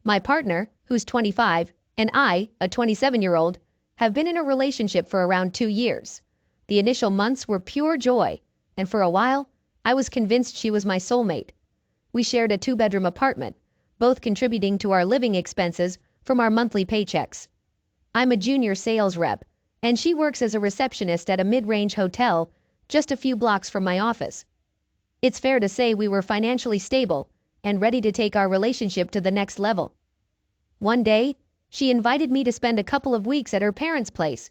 My partner, who's 25, and I, a 27-year-old, have been in a relationship for around 2 years. The initial months were pure joy, and for a while, I was convinced she was my soulmate. We shared a 2-bedroom apartment, both contributing to our living expenses from our monthly paychecks. I'm a junior sales rep, and she works as a receptionist at a mid-range hotel just a few blocks from my office. It's fair to say we were financially stable and ready to take our relationship to the next level. One day, she invited me to spend a couple of weeks at her parents' place.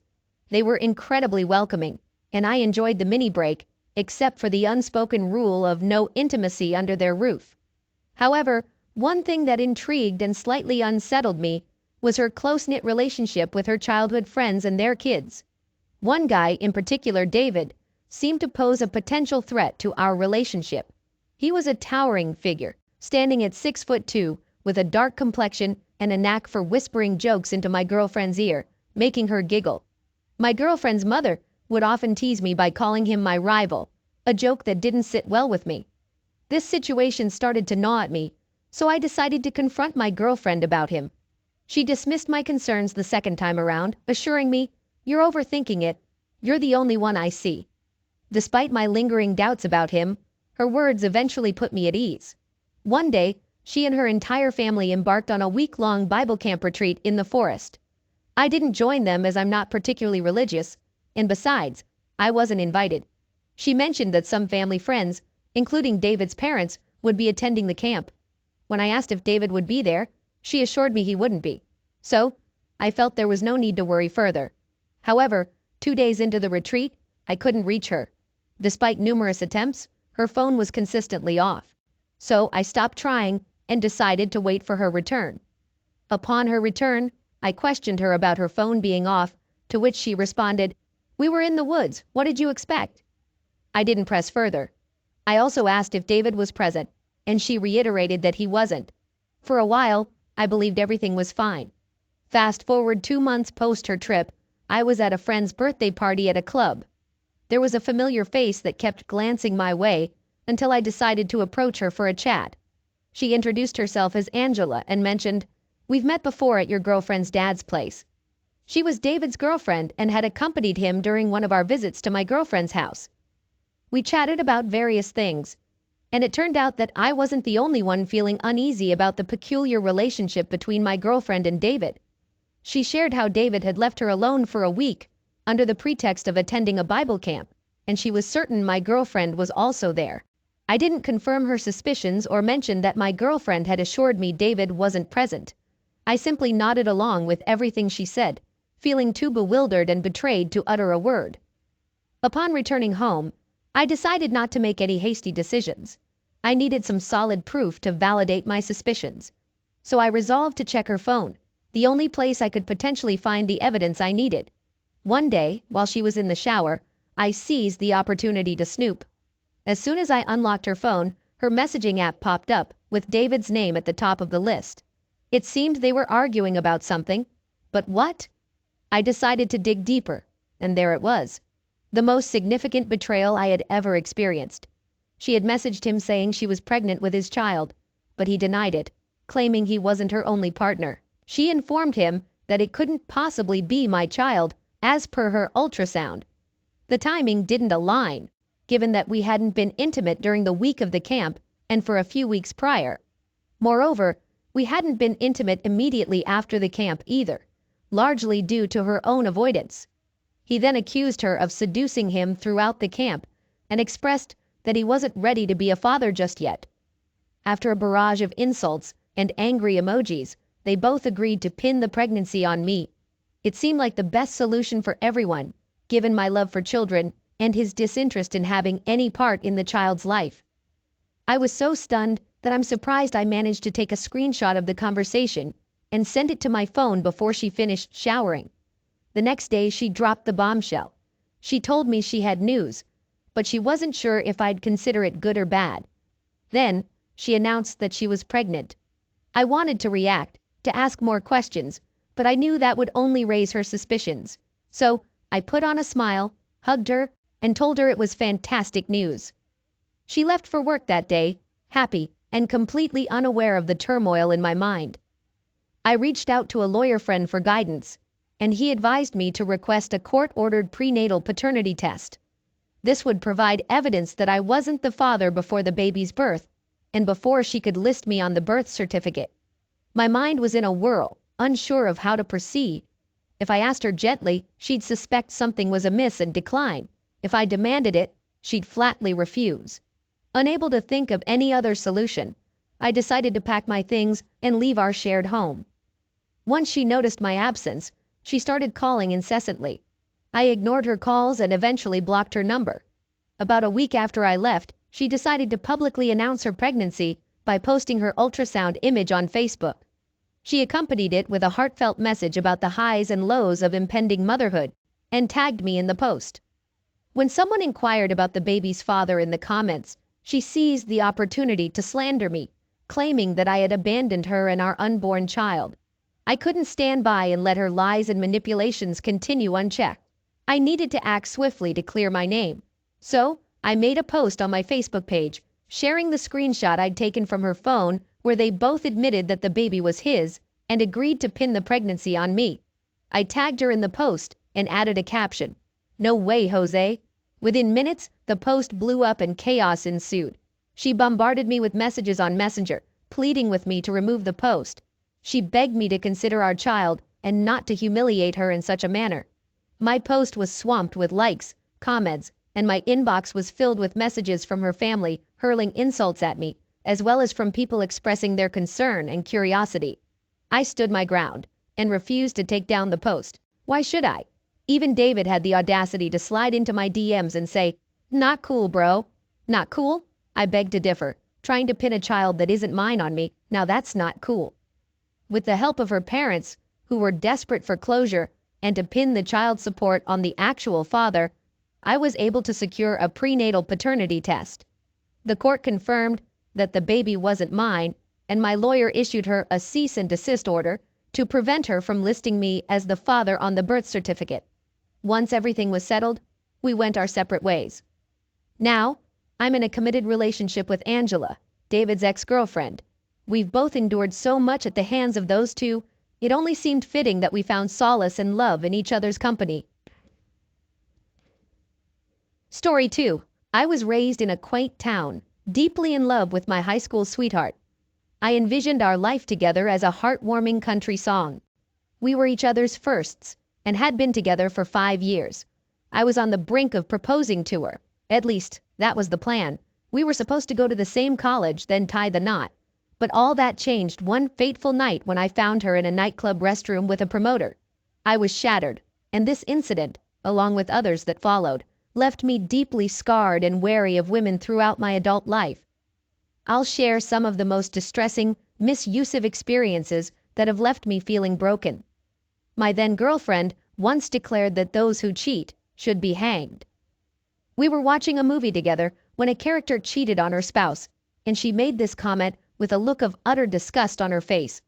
They were incredibly welcoming, and I enjoyed the mini break, except for the unspoken rule of no intimacy under their roof. However, one thing that intrigued and slightly unsettled me was her close-knit relationship with her childhood friends and their kids. One guy, in particular David, seemed to pose a potential threat to our relationship. He was a towering figure, standing at 6'2", with a dark complexion and a knack for whispering jokes into my girlfriend's ear, making her giggle. My girlfriend's mother would often tease me by calling him my rival, a joke that didn't sit well with me. This situation started to gnaw at me, so I decided to confront my girlfriend about him. She dismissed my concerns the second time around, assuring me, "You're overthinking it. You're the only one I see." Despite my lingering doubts about him, her words eventually put me at ease. One day, she and her entire family embarked on a week-long Bible camp retreat in the forest. I didn't join them as I'm not particularly religious, and besides, I wasn't invited. She mentioned that some family friends, including David's parents, would be attending the camp. When I asked if David would be there, she assured me he wouldn't be. So, I felt there was no need to worry further. However, 2 days into the retreat, I couldn't reach her. Despite numerous attempts, her phone was consistently off. So I stopped trying and decided to wait for her return. Upon her return, I questioned her about her phone being off, to which she responded, "We were in the woods, what did you expect?" I didn't press further. I also asked if David was present, and she reiterated that he wasn't. For a while, I believed everything was fine. Fast forward 2 months post her trip, I was at a friend's birthday party at a club. There was a familiar face that kept glancing my way until I decided to approach her for a chat. She introduced herself as Angela and mentioned, "We've met before at your girlfriend's dad's place." She was David's girlfriend and had accompanied him during one of our visits to my girlfriend's house. We chatted about various things, and it turned out that I wasn't the only one feeling uneasy about the peculiar relationship between my girlfriend and David. She shared how David had left her alone for a week under the pretext of attending a Bible camp, and she was certain my girlfriend was also there. I didn't confirm her suspicions or mention that my girlfriend had assured me David wasn't present. I simply nodded along with everything she said, feeling too bewildered and betrayed to utter a word. Upon returning home, I decided not to make any hasty decisions. I needed some solid proof to validate my suspicions. So I resolved to check her phone, the only place I could potentially find the evidence I needed. One day, while she was in the shower, I seized the opportunity to snoop. As soon as I unlocked her phone, her messaging app popped up, with David's name at the top of the list. It seemed they were arguing about something, but what? I decided to dig deeper, and there it was. The most significant betrayal I had ever experienced. She had messaged him saying she was pregnant with his child, but he denied it, claiming he wasn't her only partner. She informed him that it couldn't possibly be my child, as per her ultrasound. The timing didn't align, given that we hadn't been intimate during the week of the camp and for a few weeks prior. Moreover, we hadn't been intimate immediately after the camp either, largely due to her own avoidance. He then accused her of seducing him throughout the camp and expressed that he wasn't ready to be a father just yet. After a barrage of insults and angry emojis, they both agreed to pin the pregnancy on me. It seemed like the best solution for everyone, given my love for children and his disinterest in having any part in the child's life. I was so stunned that I'm surprised I managed to take a screenshot of the conversation and send it to my phone before she finished showering. The next day she dropped the bombshell. She told me she had news, but she wasn't sure if I'd consider it good or bad. Then, she announced that she was pregnant. I wanted to react, to ask more questions, but I knew that would only raise her suspicions. So, I put on a smile, hugged her, and told her it was fantastic news. She left for work that day, happy and completely unaware of the turmoil in my mind. I reached out to a lawyer friend for guidance, and he advised me to request a court-ordered prenatal paternity test. This would provide evidence that I wasn't the father before the baby's birth, and before she could list me on the birth certificate. My mind was in a whirl, unsure of how to proceed. If I asked her gently, she'd suspect something was amiss and decline. If I demanded it, she'd flatly refuse. Unable to think of any other solution, I decided to pack my things and leave our shared home. Once she noticed my absence, she started calling incessantly. I ignored her calls and eventually blocked her number. About a week after I left, she decided to publicly announce her pregnancy by posting her ultrasound image on Facebook. She accompanied it with a heartfelt message about the highs and lows of impending motherhood and tagged me in the post. When someone inquired about the baby's father in the comments, she seized the opportunity to slander me, claiming that I had abandoned her and our unborn child. I couldn't stand by and let her lies and manipulations continue unchecked. I needed to act swiftly to clear my name. So, I made a post on my Facebook page, sharing the screenshot I'd taken from her phone where they both admitted that the baby was his and agreed to pin the pregnancy on me. I tagged her in the post and added a caption, "No way, Jose." Within minutes, the post blew up and chaos ensued. She bombarded me with messages on Messenger, pleading with me to remove the post. She begged me to consider our child and not to humiliate her in such a manner. My post was swamped with likes, comments, and my inbox was filled with messages from her family hurling insults at me, as well as from people expressing their concern and curiosity. I stood my ground and refused to take down the post. Why should I? Even David had the audacity to slide into my DMs and say, "Not cool, bro." Not cool? I beg to differ. Trying to pin a child that isn't mine on me, now that's not cool. With the help of her parents, who were desperate for closure, and to pin the child support on the actual father, I was able to secure a prenatal paternity test. The court confirmed that the baby wasn't mine, and my lawyer issued her a cease and desist order to prevent her from listing me as the father on the birth certificate. Once everything was settled, we went our separate ways. Now, I'm in a committed relationship with Angela, David's ex-girlfriend. We've both endured so much at the hands of those two, it only seemed fitting that we found solace and love in each other's company. Story 2. I was raised in a quaint town, deeply in love with my high school sweetheart. I envisioned our life together as a heartwarming country song. We were each other's firsts, and had been together for 5 years. I was on the brink of proposing to her. At least, that was the plan. We were supposed to go to the same college, then tie the knot. But all that changed one fateful night when I found her in a nightclub restroom with a promoter. I was shattered, and this incident, along with others that followed, left me deeply scarred and wary of women throughout my adult life. I'll share some of the most distressing, misusive experiences that have left me feeling broken. My then-girlfriend once declared that those who cheat should be hanged. We were watching a movie together when a character cheated on her spouse, and she made this comment with a look of utter disgust on her face.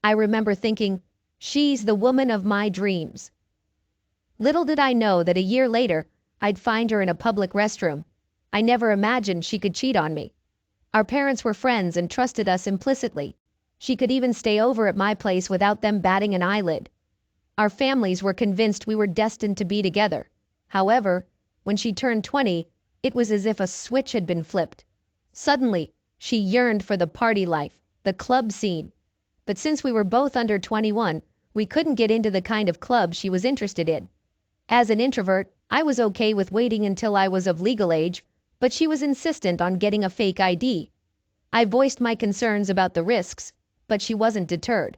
I remember thinking, she's the woman of my dreams. Little did I know that a year later, I'd find her in a public restroom. I never imagined she could cheat on me. Our parents were friends and trusted us implicitly. She could even stay over at my place without them batting an eyelid. Our families were convinced we were destined to be together. However, when she turned 20, it was as if a switch had been flipped. Suddenly, she yearned for the party life, the club scene. But since we were both under 21, we couldn't get into the kind of club she was interested in. As an introvert, I was okay with waiting until I was of legal age, but she was insistent on getting a fake ID. I voiced my concerns about the risks, but she wasn't deterred.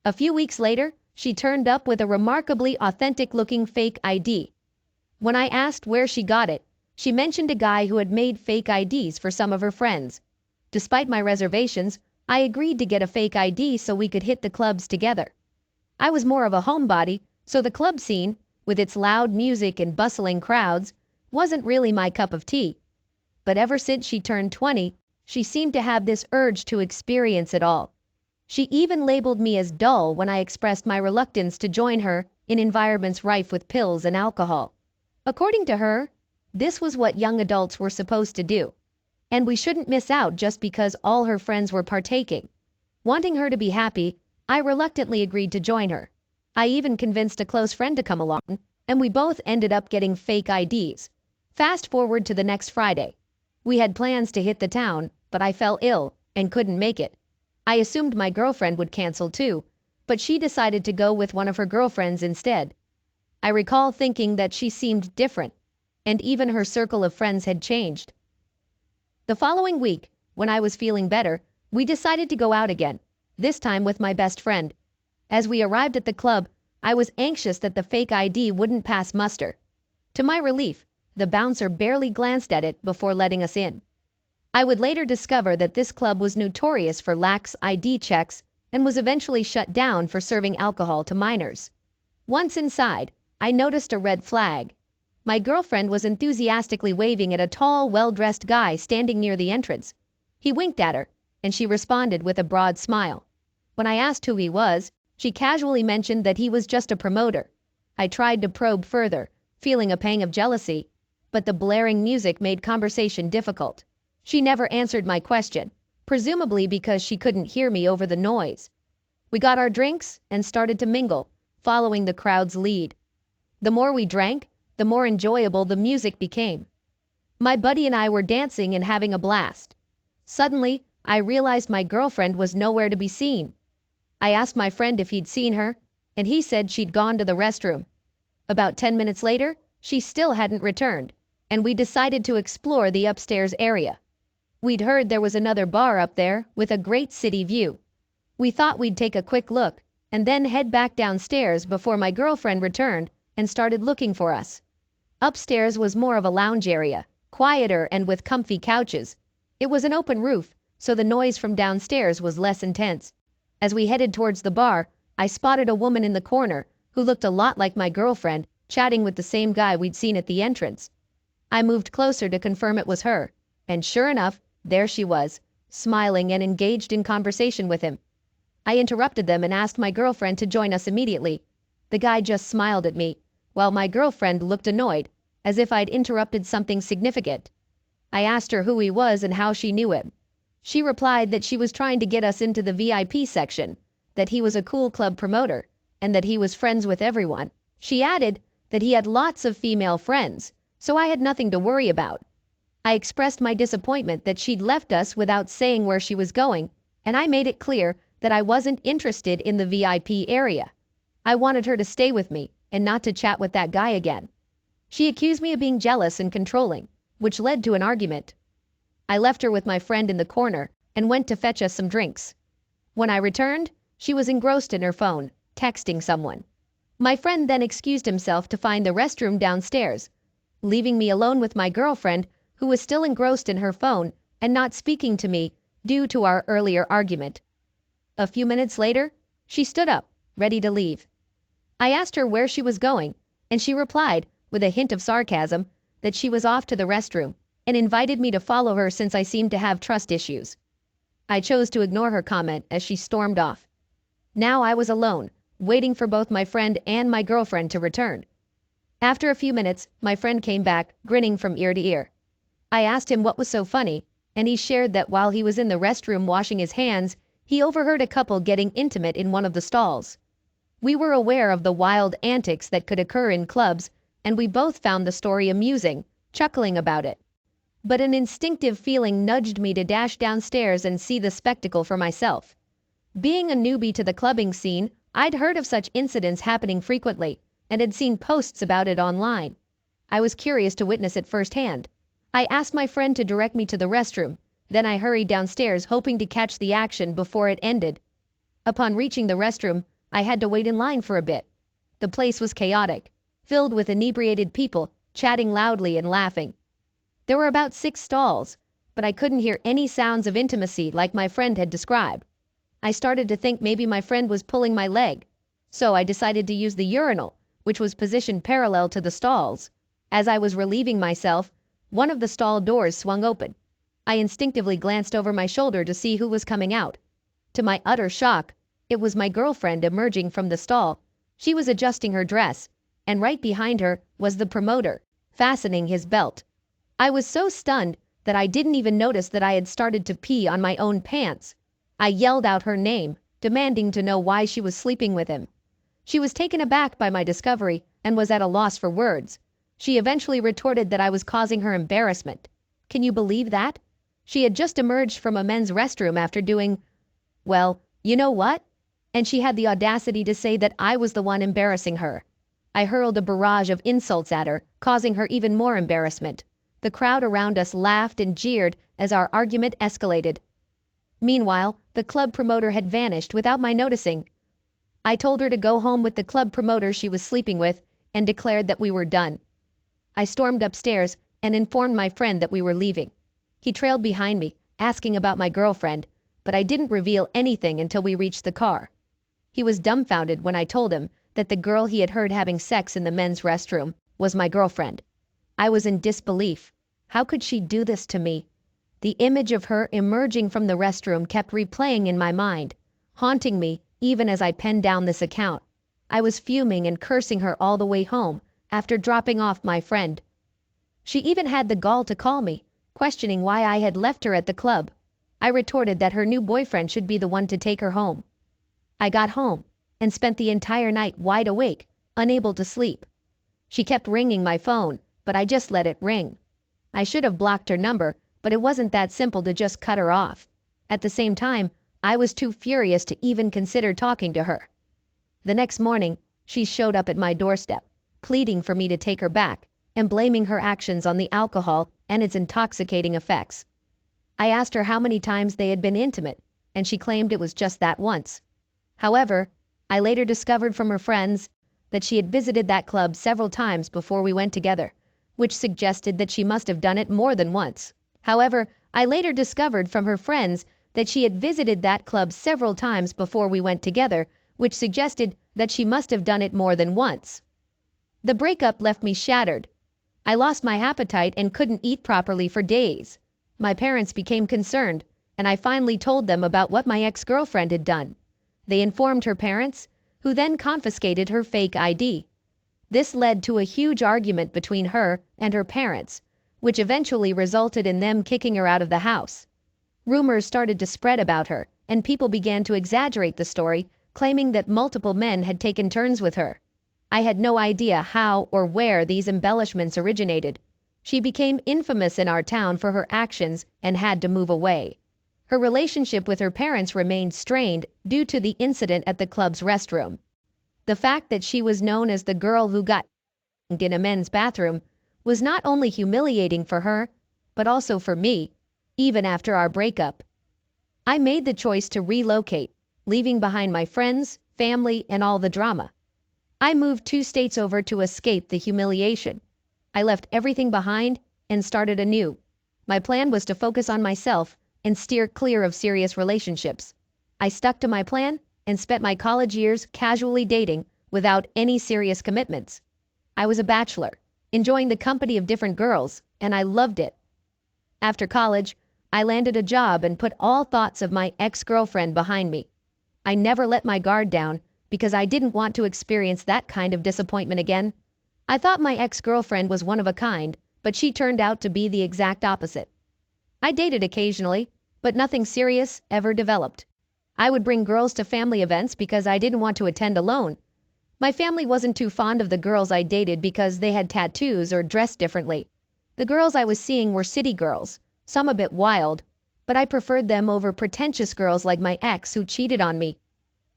A few weeks later, she turned up with a remarkably authentic-looking fake ID. When I asked where she got it, she mentioned a guy who had made fake IDs for some of her friends. Despite my reservations, I agreed to get a fake ID so we could hit the clubs together. I was more of a homebody, so the club scene, with its loud music and bustling crowds, wasn't really my cup of tea. But ever since she turned 20, she seemed to have this urge to experience it all. She even labeled me as dull when I expressed my reluctance to join her in environments rife with pills and alcohol. According to her, this was what young adults were supposed to do, and we shouldn't miss out just because all her friends were partaking. Wanting her to be happy, I reluctantly agreed to join her. I even convinced a close friend to come along, and we both ended up getting fake IDs. Fast forward to the next Friday. We had plans to hit the town, but I fell ill and couldn't make it. I assumed my girlfriend would cancel too, but she decided to go with one of her girlfriends instead. I recall thinking that she seemed different, and even her circle of friends had changed. The following week, when I was feeling better, we decided to go out again, this time with my best friend. As we arrived at the club, I was anxious that the fake ID wouldn't pass muster. To my relief, the bouncer barely glanced at it before letting us in. I would later discover that this club was notorious for lax ID checks and was eventually shut down for serving alcohol to minors. Once inside, I noticed a red flag. My girlfriend was enthusiastically waving at a tall, well-dressed guy standing near the entrance. He winked at her, and she responded with a broad smile. When I asked who he was, she casually mentioned that he was just a promoter. I tried to probe further, feeling a pang of jealousy, but the blaring music made conversation difficult. She never answered my question, presumably because she couldn't hear me over the noise. We got our drinks and started to mingle, following the crowd's lead. The more we drank, the more enjoyable the music became. My buddy and I were dancing and having a blast. Suddenly, I realized my girlfriend was nowhere to be seen. I asked my friend if he'd seen her, and he said she'd gone to the restroom. About 10 minutes later, she still hadn't returned, and we decided to explore the upstairs area. We'd heard there was another bar up there with a great city view. We thought we'd take a quick look and then head back downstairs before my girlfriend returned and started looking for us. Upstairs was more of a lounge area, quieter and with comfy couches. It was an open roof, so the noise from downstairs was less intense. As we headed towards the bar, I spotted a woman in the corner who looked a lot like my girlfriend, chatting with the same guy we'd seen at the entrance. I moved closer to confirm it was her, and sure enough, there she was, smiling and engaged in conversation with him. I interrupted them and asked my girlfriend to join us immediately. The guy just smiled at me, while my girlfriend looked annoyed, as if I'd interrupted something significant. I asked her who he was and how she knew him. She replied that she was trying to get us into the VIP section, that he was a cool club promoter, and that he was friends with everyone. She added that he had lots of female friends, so I had nothing to worry about. I expressed my disappointment that she'd left us without saying where she was going, and I made it clear that I wasn't interested in the VIP area. I wanted her to stay with me and not to chat with that guy again. She accused me of being jealous and controlling, which led to an argument. I left her with my friend in the corner and went to fetch us some drinks. When I returned, she was engrossed in her phone, texting someone. My friend then excused himself to find the restroom downstairs, leaving me alone with my girlfriend, who was still engrossed in her phone and not speaking to me due to our earlier argument. A few minutes later, she stood up, ready to leave. I asked her where she was going, and she replied, with a hint of sarcasm, that she was off to the restroom and invited me to follow her since I seemed to have trust issues. I chose to ignore her comment as she stormed off. Now I was alone, waiting for both my friend and my girlfriend to return. After a few minutes, my friend came back, grinning from ear to ear. I asked him what was so funny, and he shared that while he was in the restroom washing his hands, he overheard a couple getting intimate in one of the stalls. We were aware of the wild antics that could occur in clubs, and we both found the story amusing, chuckling about it. But an instinctive feeling nudged me to dash downstairs and see the spectacle for myself. Being a newbie to the clubbing scene, I'd heard of such incidents happening frequently, and had seen posts about it online. I was curious to witness it firsthand. I asked my friend to direct me to the restroom, then I hurried downstairs hoping to catch the action before it ended. Upon reaching the restroom, I had to wait in line for a bit. The place was chaotic, filled with inebriated people, chatting loudly and laughing. There were about 6 stalls, but I couldn't hear any sounds of intimacy like my friend had described. I started to think maybe my friend was pulling my leg, so I decided to use the urinal, which was positioned parallel to the stalls. As I was relieving myself, one of the stall doors swung open. I instinctively glanced over my shoulder to see who was coming out. To my utter shock, it was my girlfriend emerging from the stall. She was adjusting her dress, and right behind her was the promoter, fastening his belt. I was so stunned that I didn't even notice that I had started to pee on my own pants. I yelled out her name, demanding to know why she was sleeping with him. She was taken aback by my discovery and was at a loss for words. She eventually retorted that I was causing her embarrassment. Can you believe that? She had just emerged from a men's restroom after doing, well, you know what? And she had the audacity to say that I was the one embarrassing her. I hurled a barrage of insults at her, causing her even more embarrassment. The crowd around us laughed and jeered as our argument escalated. Meanwhile, the club promoter had vanished without my noticing. I told her to go home with the club promoter she was sleeping with and declared that we were done. I stormed upstairs and informed my friend that we were leaving. He trailed behind me, asking about my girlfriend, but I didn't reveal anything until we reached the car. He was dumbfounded when I told him that the girl he had heard having sex in the men's restroom was my girlfriend. I was in disbelief. How could she do this to me? The image of her emerging from the restroom kept replaying in my mind, haunting me even as I penned down this account. I was fuming and cursing her all the way home after dropping off my friend. She even had the gall to call me, questioning why I had left her at the club. I retorted that her new boyfriend should be the one to take her home. I got home and spent the entire night wide awake, unable to sleep. She kept ringing my phone, but I just let it ring. I should have blocked her number, but it wasn't that simple to just cut her off. At the same time, I was too furious to even consider talking to her. The next morning, she showed up at my doorstep, pleading for me to take her back and blaming her actions on the alcohol and its intoxicating effects. I asked her how many times they had been intimate, and she claimed it was just that once. However, I later discovered from her friends that she had visited that club several times before we went together, which suggested that she must have done it more than once. However, I later discovered from her friends that she had visited that club several times before we went together, which suggested that she must have done it more than once. The breakup left me shattered. I lost my appetite and couldn't eat properly for days. My parents became concerned, and I finally told them about what my ex-girlfriend had done. They informed her parents, who then confiscated her fake ID. This led to a huge argument between her and her parents, which eventually resulted in them kicking her out of the house. Rumors started to spread about her, and people began to exaggerate the story, claiming that multiple men had taken turns with her. I had no idea how or where these embellishments originated. She became infamous in our town for her actions and had to move away. Her relationship with her parents remained strained due to the incident at the club's restroom. The fact that she was known as the girl who got in a men's bathroom was not only humiliating for her, but also for me, even after our breakup. I made the choice to relocate, leaving behind my friends, family, and all the drama. I moved 2 states over to escape the humiliation. I left everything behind and started anew. My plan was to focus on myself and steer clear of serious relationships. I stuck to my plan and spent my college years casually dating without any serious commitments. I was a bachelor, enjoying the company of different girls, and I loved it. After college, I landed a job and put all thoughts of my ex-girlfriend behind me. I never let my guard down because I didn't want to experience that kind of disappointment again. I thought my ex-girlfriend was one of a kind, but she turned out to be the exact opposite. I dated occasionally, but nothing serious ever developed. I would bring girls to family events because I didn't want to attend alone. My family wasn't too fond of the girls I dated because they had tattoos or dressed differently. The girls I was seeing were city girls, some a bit wild, but I preferred them over pretentious girls like my ex who cheated on me.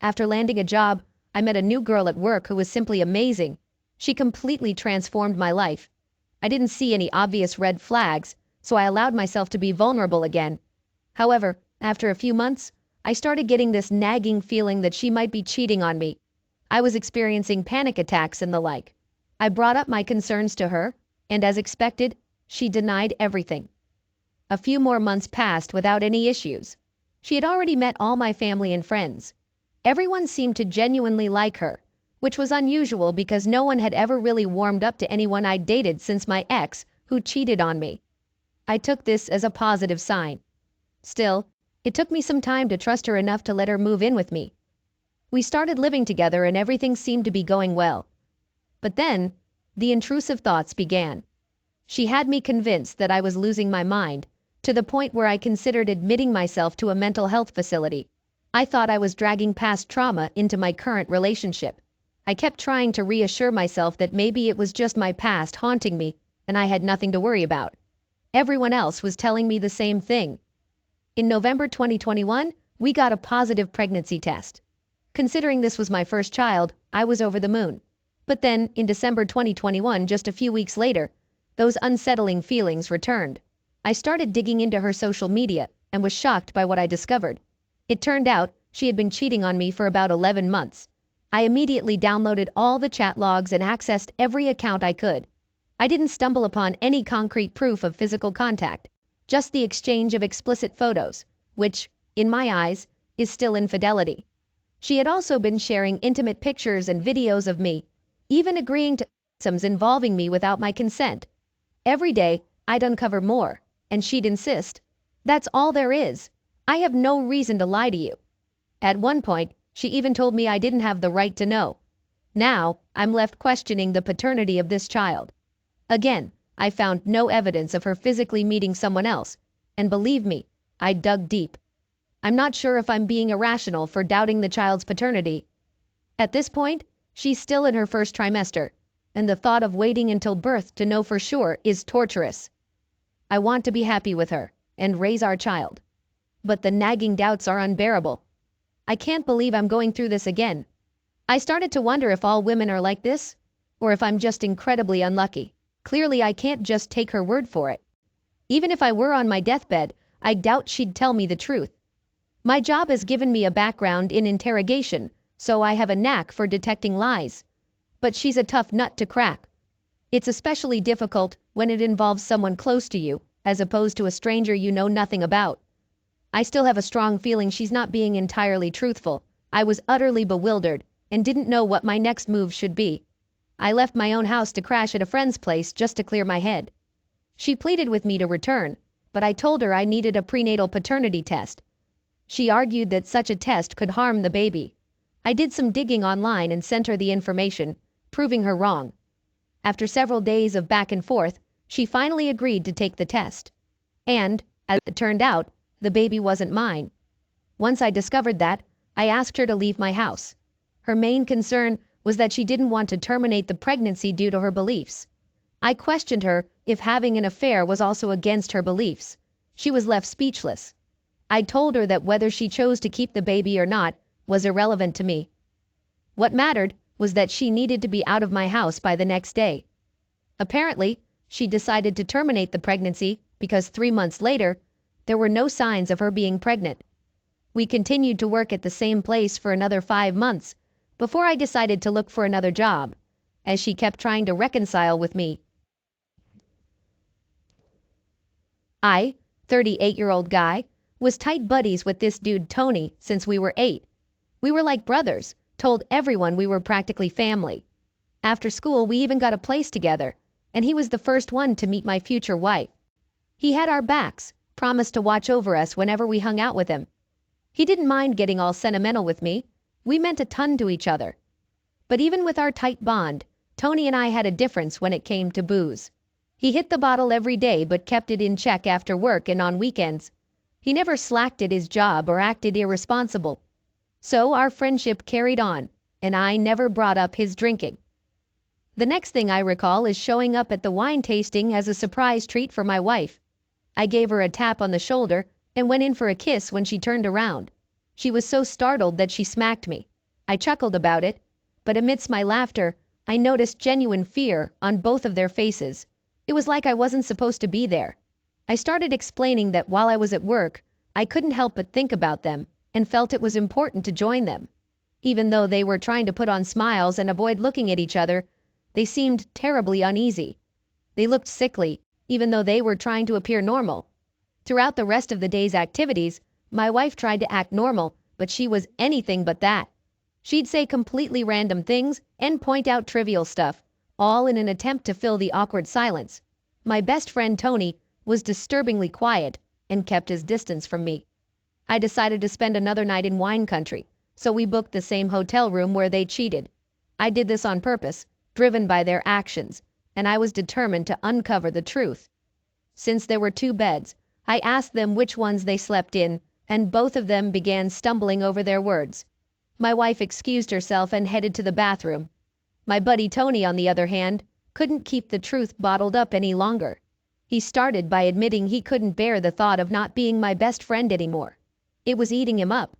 After landing a job, I met a new girl at work who was simply amazing. She completely transformed my life. I didn't see any obvious red flags, so I allowed myself to be vulnerable again. However, after a few months, I started getting this nagging feeling that she might be cheating on me. I was experiencing panic attacks and the like. I brought up my concerns to her, and as expected, she denied everything. A few more months passed without any issues. She had already met all my family and friends. Everyone seemed to genuinely like her, which was unusual because no one had ever really warmed up to anyone I'd dated since my ex, who cheated on me. I took this as a positive sign. Still, it took me some time to trust her enough to let her move in with me. We started living together and everything seemed to be going well. But then, the intrusive thoughts began. She had me convinced that I was losing my mind, to the point where I considered admitting myself to a mental health facility. I thought I was dragging past trauma into my current relationship. I kept trying to reassure myself that maybe it was just my past haunting me and I had nothing to worry about. Everyone else was telling me the same thing. In November 2021, we got a positive pregnancy test. Considering this was my first child, I was over the moon. But then, in December 2021, just a few weeks later, those unsettling feelings returned. I started digging into her social media and was shocked by what I discovered. It turned out she had been cheating on me for about 11 months. I immediately downloaded all the chat logs and accessed every account I could. I didn't stumble upon any concrete proof of physical contact, just the exchange of explicit photos, which, in my eyes, is still infidelity. She had also been sharing intimate pictures and videos of me, even agreeing to some involving me without my consent. Every day, I'd uncover more, and she'd insist. That's all there is. I have no reason to lie to you. At one point, she even told me I didn't have the right to know. Now, I'm left questioning the paternity of this child. Again, I found no evidence of her physically meeting someone else, and believe me, I dug deep. I'm not sure if I'm being irrational for doubting the child's paternity. At this point, she's still in her first trimester, and the thought of waiting until birth to know for sure is torturous. I want to be happy with her and raise our child. But the nagging doubts are unbearable. I can't believe I'm going through this again. I started to wonder if all women are like this, or if I'm just incredibly unlucky. Clearly, I can't just take her word for it. Even if I were on my deathbed, I doubt she'd tell me the truth. My job has given me a background in interrogation, so I have a knack for detecting lies. But she's a tough nut to crack. It's especially difficult when it involves someone close to you, as opposed to a stranger you know nothing about. I still have a strong feeling she's not being entirely truthful. I was utterly bewildered and didn't know what my next move should be. I left my own house to crash at a friend's place just to clear my head. She pleaded with me to return, but I told her I needed a prenatal paternity test. She argued that such a test could harm the baby. I did some digging online and sent her the information, proving her wrong. After several days of back and forth, she finally agreed to take the test. And, as it turned out, the baby wasn't mine. Once I discovered that, I asked her to leave my house. Her main concern was that she didn't want to terminate the pregnancy due to her beliefs. I questioned her if having an affair was also against her beliefs. She was left speechless. I told her that whether she chose to keep the baby or not was irrelevant to me. What mattered was that she needed to be out of my house by the next day. Apparently, she decided to terminate the pregnancy because 3 months later, there were no signs of her being pregnant. We continued to work at the same place for another 5 months before I decided to look for another job, as she kept trying to reconcile with me. I, 38-year-old guy, was tight buddies with this dude Tony since we were 8. We were like brothers, told everyone we were practically family. After school, we even got a place together, and he was the first one to meet my future wife. He had our backs, promised to watch over us whenever we hung out with him. He didn't mind getting all sentimental with me. We meant a ton to each other. But even with our tight bond, Tony and I had a difference when it came to booze. He hit the bottle every day but kept it in check after work and on weekends. He never slacked at his job or acted irresponsible. So our friendship carried on, and I never brought up his drinking. The next thing I recall is showing up at the wine tasting as a surprise treat for my wife. I gave her a tap on the shoulder and went in for a kiss when she turned around. She was so startled that she smacked me. I chuckled about it, but amidst my laughter, I noticed genuine fear on both of their faces. It was like I wasn't supposed to be there. I started explaining that while I was at work, I couldn't help but think about them and felt it was important to join them. Even though they were trying to put on smiles and avoid looking at each other, they seemed terribly uneasy. They looked sickly, even though they were trying to appear normal. Throughout the rest of the day's activities, my wife tried to act normal, but she was anything but that. She'd say completely random things and point out trivial stuff, all in an attempt to fill the awkward silence. My best friend Tony was disturbingly quiet and kept his distance from me. I decided to spend another night in wine country, so we booked the same hotel room where they cheated. I did this on purpose, driven by their actions, and I was determined to uncover the truth. Since there were 2 beds, I asked them which ones they slept in and both of them began stumbling over their words. My wife excused herself and headed to the bathroom. My buddy Tony, on the other hand, couldn't keep the truth bottled up any longer. He started by admitting he couldn't bear the thought of not being my best friend anymore. It was eating him up.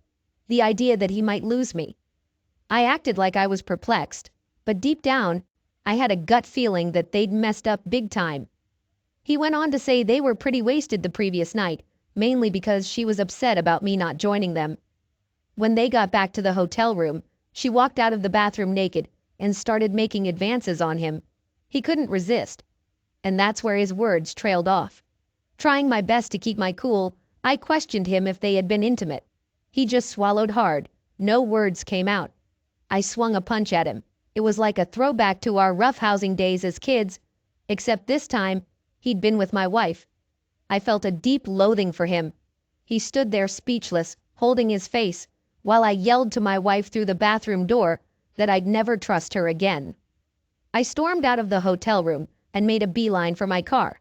The idea that he might lose me. I acted like I was perplexed, but deep down, I had a gut feeling that they'd messed up big time. He went on to say they were pretty wasted the previous night, mainly because she was upset about me not joining them. When they got back to the hotel room, she walked out of the bathroom naked and started making advances on him. He couldn't resist, and that's where his words trailed off. Trying my best to keep my cool, I questioned him if they had been intimate. He just swallowed hard. No words came out. I swung a punch at him. It was like a throwback to our roughhousing days as kids, except this time, he'd been with my wife. I felt a deep loathing for him. He stood there speechless, holding his face, while I yelled to my wife through the bathroom door that I'd never trust her again. I stormed out of the hotel room and made a beeline for my car.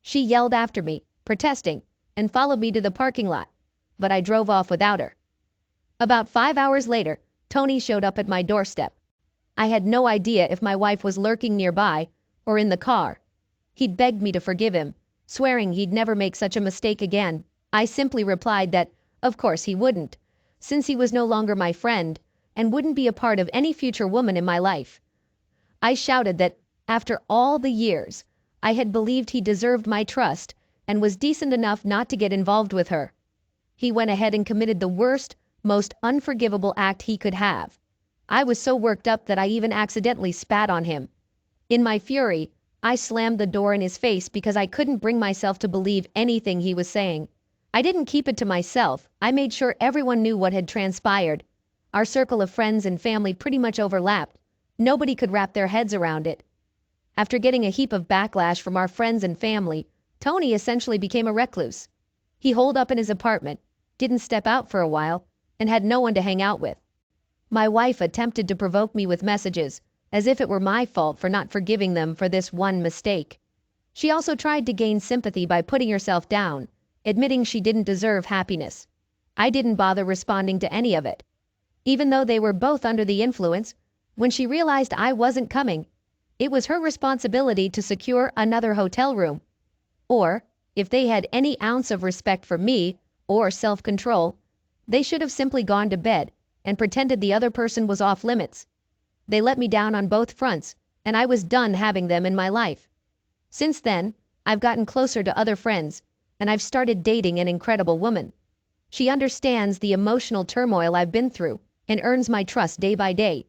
She yelled after me, protesting, and followed me to the parking lot, but I drove off without her. About 5 hours later, Tony showed up at my doorstep. I had no idea if my wife was lurking nearby or in the car. He'd begged me to forgive him, swearing he'd never make such a mistake again. I simply replied that, of course he wouldn't, since he was no longer my friend and wouldn't be a part of any future woman in my life. I shouted that, after all the years, I had believed he deserved my trust and was decent enough not to get involved with her. He went ahead and committed the worst, most unforgivable act he could have. I was so worked up that I even accidentally spat on him. In my fury, I slammed the door in his face because I couldn't bring myself to believe anything he was saying. I didn't keep it to myself. I made sure everyone knew what had transpired. Our circle of friends and family pretty much overlapped. Nobody could wrap their heads around it. After getting a heap of backlash from our friends and family, Tony essentially became a recluse. He holed up in his apartment, didn't step out for a while, and had no one to hang out with. My wife attempted to provoke me with messages, as if it were my fault for not forgiving them for this one mistake. She also tried to gain sympathy by putting herself down, admitting she didn't deserve happiness. I didn't bother responding to any of it. Even though they were both under the influence, when she realized I wasn't coming, it was her responsibility to secure another hotel room. Or, if they had any ounce of respect for me, or self-control, they should have simply gone to bed and pretended the other person was off limits. They let me down on both fronts, and I was done having them in my life. Since then, I've gotten closer to other friends, and I've started dating an incredible woman. She understands the emotional turmoil I've been through and earns my trust day by day.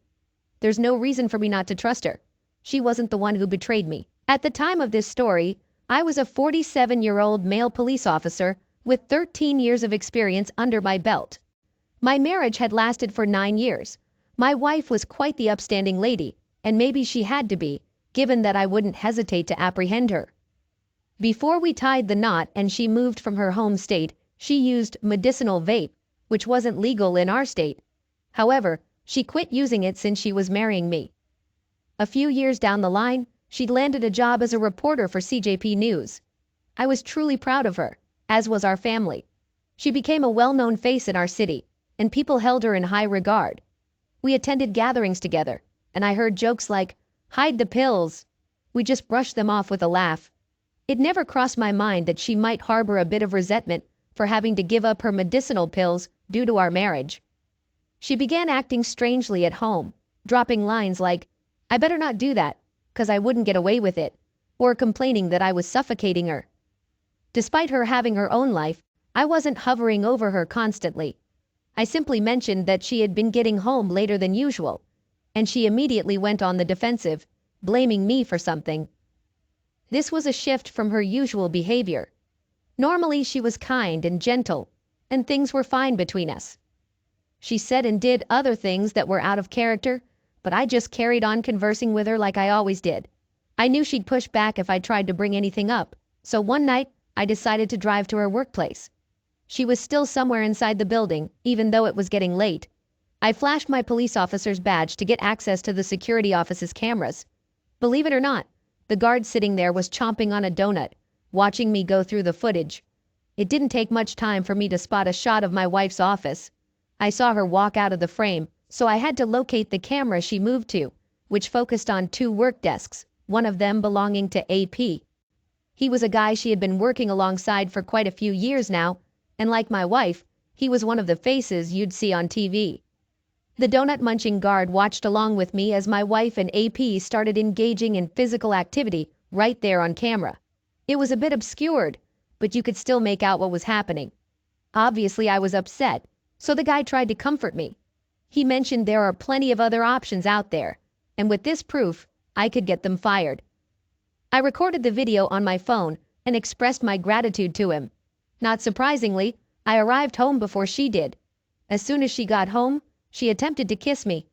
There's no reason for me not to trust her. She wasn't the one who betrayed me. At the time of this story, I was a 47-year-old male police officer with 13 years of experience under my belt. My marriage had lasted for 9 years. My wife was quite the upstanding lady, and maybe she had to be, given that I wouldn't hesitate to apprehend her. Before we tied the knot and she moved from her home state, she used medicinal vape, which wasn't legal in our state. However, she quit using it since she was marrying me. A few years down the line, she'd landed a job as a reporter for CJP News. I was truly proud of her, as was our family. She became a well-known face in our city, and people held her in high regard. We attended gatherings together, and I heard jokes like, "Hide the pills." We just brushed them off with a laugh. It never crossed my mind that she might harbor a bit of resentment for having to give up her medicinal pills due to our marriage. She began acting strangely at home, dropping lines like, "I better not do that, 'cause I wouldn't get away with it," or complaining that I was suffocating her. Despite her having her own life, I wasn't hovering over her constantly. I simply mentioned that she had been getting home later than usual, and she immediately went on the defensive, blaming me for something. This was a shift from her usual behavior. Normally she was kind and gentle, and things were fine between us. She said and did other things that were out of character, but I just carried on conversing with her like I always did. I knew she'd push back if I tried to bring anything up, so one night I decided to drive to her workplace. She was still somewhere inside the building, even though it was getting late. I flashed my police officer's badge to get access to the security office's cameras. Believe it or not, the guard sitting there was chomping on a donut, watching me go through the footage. It didn't take much time for me to spot a shot of my wife's office. I saw her walk out of the frame, so I had to locate the camera she moved to, which focused on two work desks, one of them belonging to AP. He was a guy she had been working alongside for quite a few years now, and like my wife, he was one of the faces you'd see on TV. The donut-munching guard watched along with me as my wife and AP started engaging in physical activity right there on camera. It was a bit obscured, but you could still make out what was happening. Obviously, I was upset, so the guy tried to comfort me. He mentioned there are plenty of other options out there, and with this proof, I could get them fired. I recorded the video on my phone and expressed my gratitude to him. Not surprisingly, I arrived home before she did. As soon as she got home, she attempted to kiss me.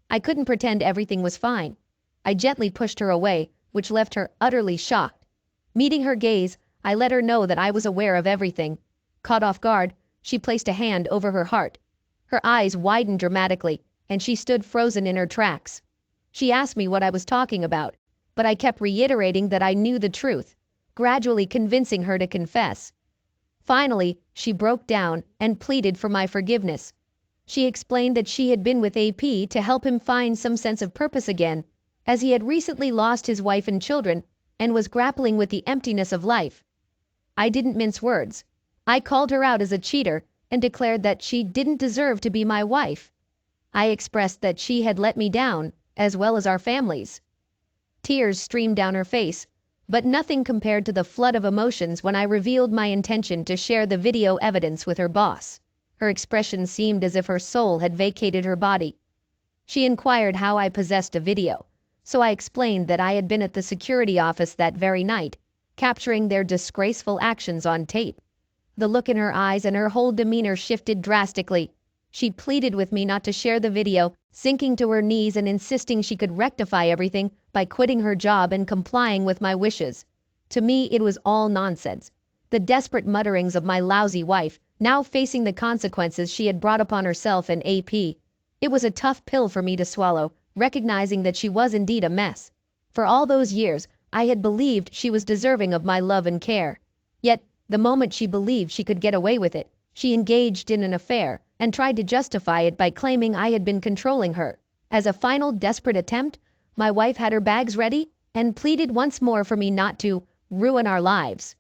I couldn't pretend everything was fine. I gently pushed her away, which left her utterly shocked. Meeting her gaze, I let her know that I was aware of everything. Caught off guard, she placed a hand over her heart. Her eyes widened dramatically, and she stood frozen in her tracks. She asked me what I was talking about, but I kept reiterating that I knew the truth, gradually convincing her to confess. Finally, she broke down and pleaded for my forgiveness. She explained that she had been with AP to help him find some sense of purpose again, as he had recently lost his wife and children and was grappling with the emptiness of life. I didn't mince words. I called her out as a cheater and declared that she didn't deserve to be my wife. I expressed that she had let me down, as well as our families. Tears streamed down her face, but nothing compared to the flood of emotions when I revealed my intention to share the video evidence with her boss. Her expression seemed as if her soul had vacated her body. She inquired how I possessed a video, so I explained that I had been at the security office that very night, capturing their disgraceful actions on tape. The look in her eyes and her whole demeanor shifted drastically. She pleaded with me not to share the video, sinking to her knees and insisting she could rectify everything by quitting her job and complying with my wishes. To me, it was all nonsense. The desperate mutterings of my lousy wife, now facing the consequences she had brought upon herself and AP. It was a tough pill for me to swallow, recognizing that she was indeed a mess. For all those years, I had believed she was deserving of my love and care. Yet, the moment she believed she could get away with it, she engaged in an affair and tried to justify it by claiming I had been controlling her. As a final desperate attempt, my wife had her bags ready and pleaded once more for me not to ruin our lives.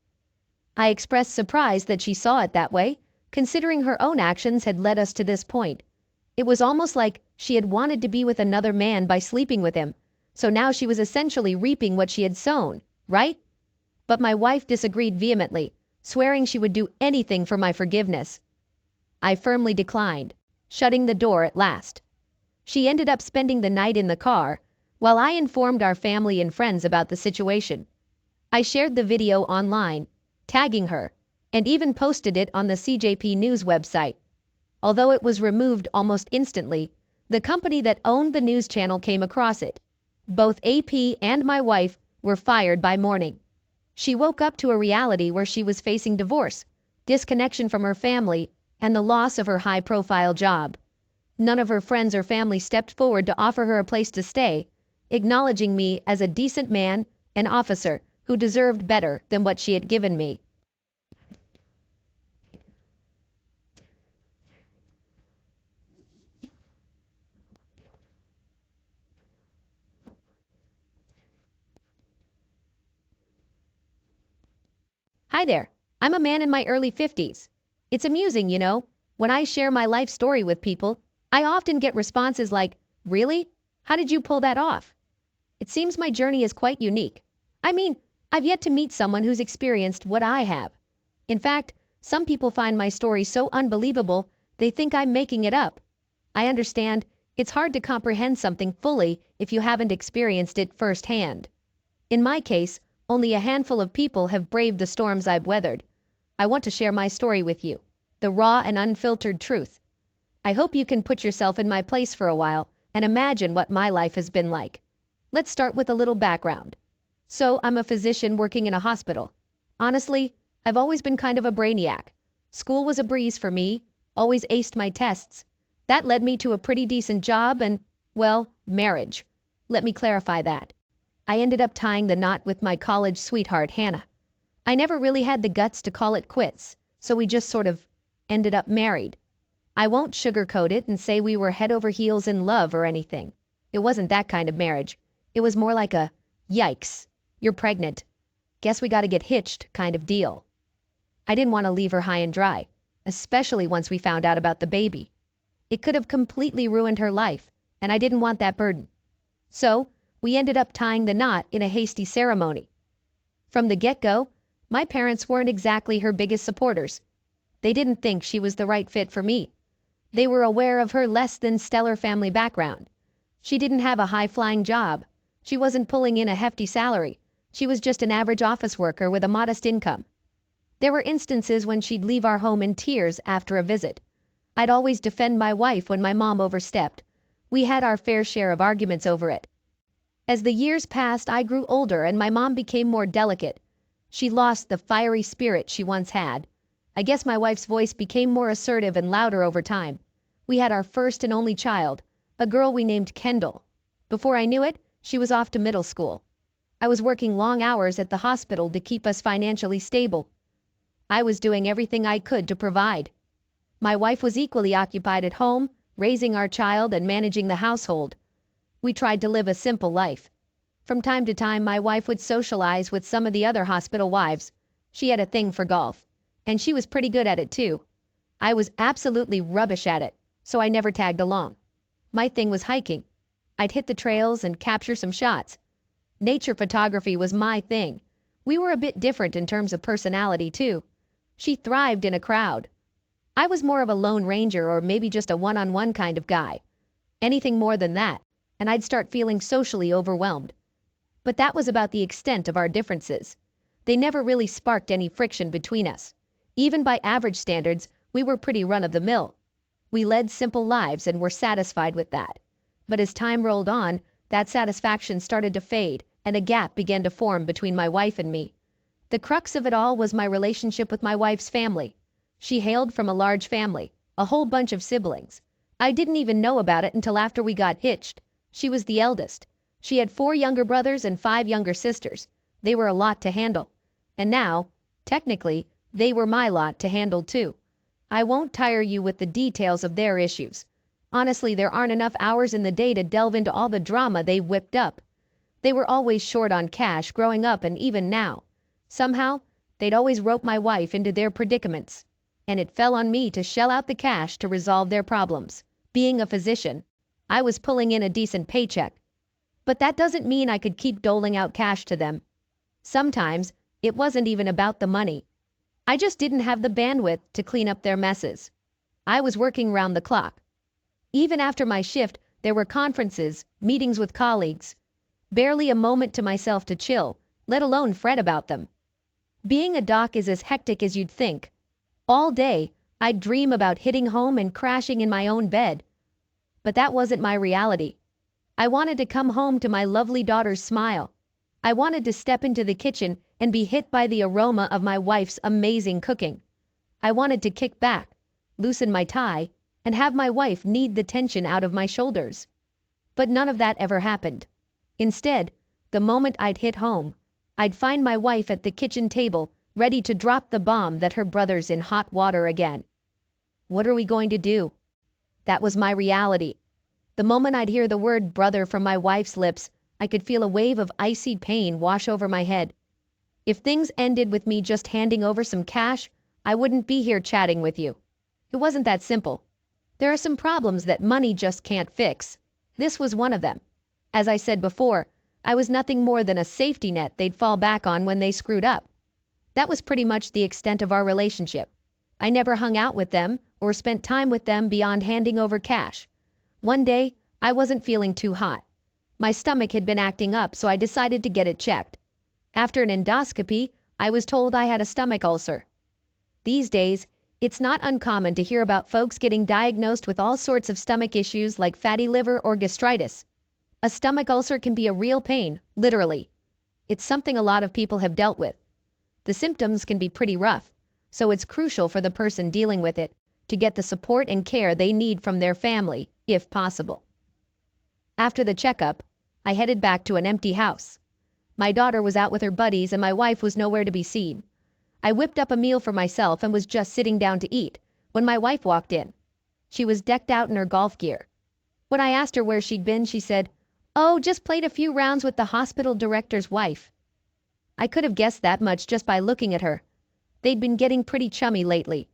I expressed surprise that she saw it that way, considering her own actions had led us to this point. It was almost like she had wanted to be with another man by sleeping with him, so now she was essentially reaping what she had sown, right? But my wife disagreed vehemently, swearing she would do anything for my forgiveness. I firmly declined, shutting the door at last. She ended up spending the night in the car, while I informed our family and friends about the situation. I shared the video online, tagging her, and even posted it on the CJP News website. Although it was removed almost instantly, the company that owned the news channel came across it. Both AP and my wife were fired by morning. She woke up to a reality where she was facing divorce, disconnection from her family, and the loss of her high-profile job. None of her friends or family stepped forward to offer her a place to stay, acknowledging me as a decent man and officer who deserved better than what she had given me. Hi there, I'm a man in my early 50s. It's amusing, you know, when I share my life story with people, I often get responses like, "Really? How did you pull that off?" It seems my journey is quite unique. I mean, I've yet to meet someone who's experienced what I have. In fact, some people find my story so unbelievable, they think I'm making it up. I understand it's hard to comprehend something fully if you haven't experienced it firsthand. In my case, only a handful of people have braved the storms I've weathered. I want to share my story with you, the raw and unfiltered truth. I hope you can put yourself in my place for a while and imagine what my life has been like. Let's start with a little background. So, I'm a physician working in a hospital. Honestly, I've always been kind of a brainiac. School was a breeze for me, always aced my tests. That led me to a pretty decent job and, well, marriage. Let me clarify that. I ended up tying the knot with my college sweetheart, Hannah. I never really had the guts to call it quits, so we just sort of ended up married. I won't sugarcoat it and say we were head over heels in love or anything. It wasn't that kind of marriage. It was more like a, yikes, you're pregnant. Guess we gotta get hitched kind of deal. I didn't want to leave her high and dry, especially once we found out about the baby. It could have completely ruined her life, and I didn't want that burden. So, we ended up tying the knot in a hasty ceremony. From the get-go, my parents weren't exactly her biggest supporters. They didn't think she was the right fit for me. They were aware of her less than stellar family background. She didn't have a high-flying job. She wasn't pulling in a hefty salary. She was just an average office worker with a modest income. There were instances when she'd leave our home in tears after a visit. I'd always defend my wife when my mom overstepped. We had our fair share of arguments over it. As the years passed, I grew older and my mom became more delicate. She lost the fiery spirit she once had. I guess my wife's voice became more assertive and louder over time. We had our first and only child, a girl we named Kendall. Before I knew it, she was off to middle school. I was working long hours at the hospital to keep us financially stable. I was doing everything I could to provide. My wife was equally occupied at home, raising our child and managing the household. We tried to live a simple life. From time to time, my wife would socialize with some of the other hospital wives. She had a thing for golf, and she was pretty good at it too. I was absolutely rubbish at it, so I never tagged along. My thing was hiking. I'd hit the trails and capture some shots. Nature photography was my thing. We were a bit different in terms of personality too. She thrived in a crowd. I was more of a lone ranger or maybe just a one-on-one kind of guy. Anything more than that, and I'd start feeling socially overwhelmed. But that was about the extent of our differences. They never really sparked any friction between us. Even by average standards, we were pretty run-of-the-mill. We led simple lives and were satisfied with that. But as time rolled on, that satisfaction started to fade, and a gap began to form between my wife and me. The crux of it all was my relationship with my wife's family. She hailed from a large family, a whole bunch of siblings. I didn't even know about it until after we got hitched. She was the eldest. She had 4 younger brothers and 5 younger sisters. They were a lot to handle. And now, technically, they were my lot to handle too. I won't tire you with the details of their issues. Honestly, there aren't enough hours in the day to delve into all the drama they whipped up. They were always short on cash growing up and even now. Somehow, they'd always rope my wife into their predicaments. And it fell on me to shell out the cash to resolve their problems. Being a physician, I was pulling in a decent paycheck. But that doesn't mean I could keep doling out cash to them. Sometimes, it wasn't even about the money. I just didn't have the bandwidth to clean up their messes. I was working round the clock. Even after my shift, there were conferences, meetings with colleagues. Barely a moment to myself to chill, let alone fret about them. Being a doc is as hectic as you'd think. All day, I'd dream about hitting home and crashing in my own bed. But that wasn't my reality. I wanted to come home to my lovely daughter's smile. I wanted to step into the kitchen and be hit by the aroma of my wife's amazing cooking. I wanted to kick back, loosen my tie, and have my wife knead the tension out of my shoulders. But none of that ever happened. Instead, the moment I'd hit home, I'd find my wife at the kitchen table, ready to drop the bomb that her brother's in hot water again. What are we going to do? That was my reality. The moment I'd hear the word brother from my wife's lips, I could feel a wave of icy pain wash over my head. If things ended with me just handing over some cash, I wouldn't be here chatting with you. It wasn't that simple. There are some problems that money just can't fix. This was one of them. As I said before, I was nothing more than a safety net they'd fall back on when they screwed up. That was pretty much the extent of our relationship. I never hung out with them or spent time with them beyond handing over cash. One day, I wasn't feeling too hot. My stomach had been acting up, so I decided to get it checked. After an endoscopy, I was told I had a stomach ulcer. These days, it's not uncommon to hear about folks getting diagnosed with all sorts of stomach issues like fatty liver or gastritis. A stomach ulcer can be a real pain, literally. It's something a lot of people have dealt with. The symptoms can be pretty rough, so it's crucial for the person dealing with it to get the support and care they need from their family, if possible. After the checkup, I headed back to an empty house. My daughter was out with her buddies and my wife was nowhere to be seen. I whipped up a meal for myself and was just sitting down to eat when my wife walked in. She was decked out in her golf gear. When I asked her where she'd been, she said, "Oh, just played a few rounds with the hospital director's wife." I could have guessed that much just by looking at her. They'd been getting pretty chummy lately.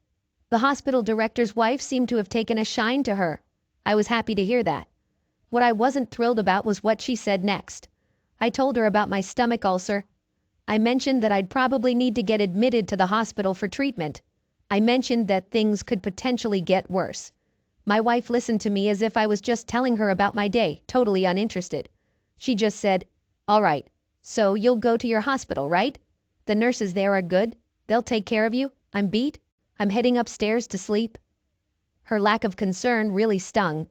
The hospital director's wife seemed to have taken a shine to her. I was happy to hear that. What I wasn't thrilled about was what she said next. I told her about my stomach ulcer. I mentioned that I'd probably need to get admitted to the hospital for treatment. I mentioned that things could potentially get worse. My wife listened to me as if I was just telling her about my day, totally uninterested. She just said, "All right, so you'll go to your hospital, right? The nurses there are good. They'll take care of you. I'm beat. I'm heading upstairs to sleep." Her lack of concern really stung.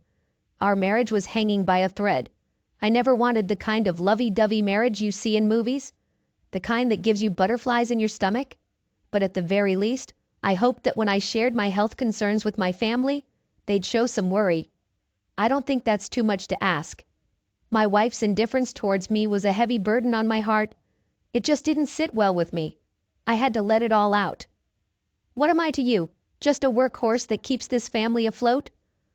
Our marriage was hanging by a thread. I never wanted the kind of lovey-dovey marriage you see in movies, the kind that gives you butterflies in your stomach. But at the very least, I hoped that when I shared my health concerns with my family, they'd show some worry. I don't think that's too much to ask. My wife's indifference towards me was a heavy burden on my heart. It just didn't sit well with me. I had to let it all out. What am I to you? Just a workhorse that keeps this family afloat?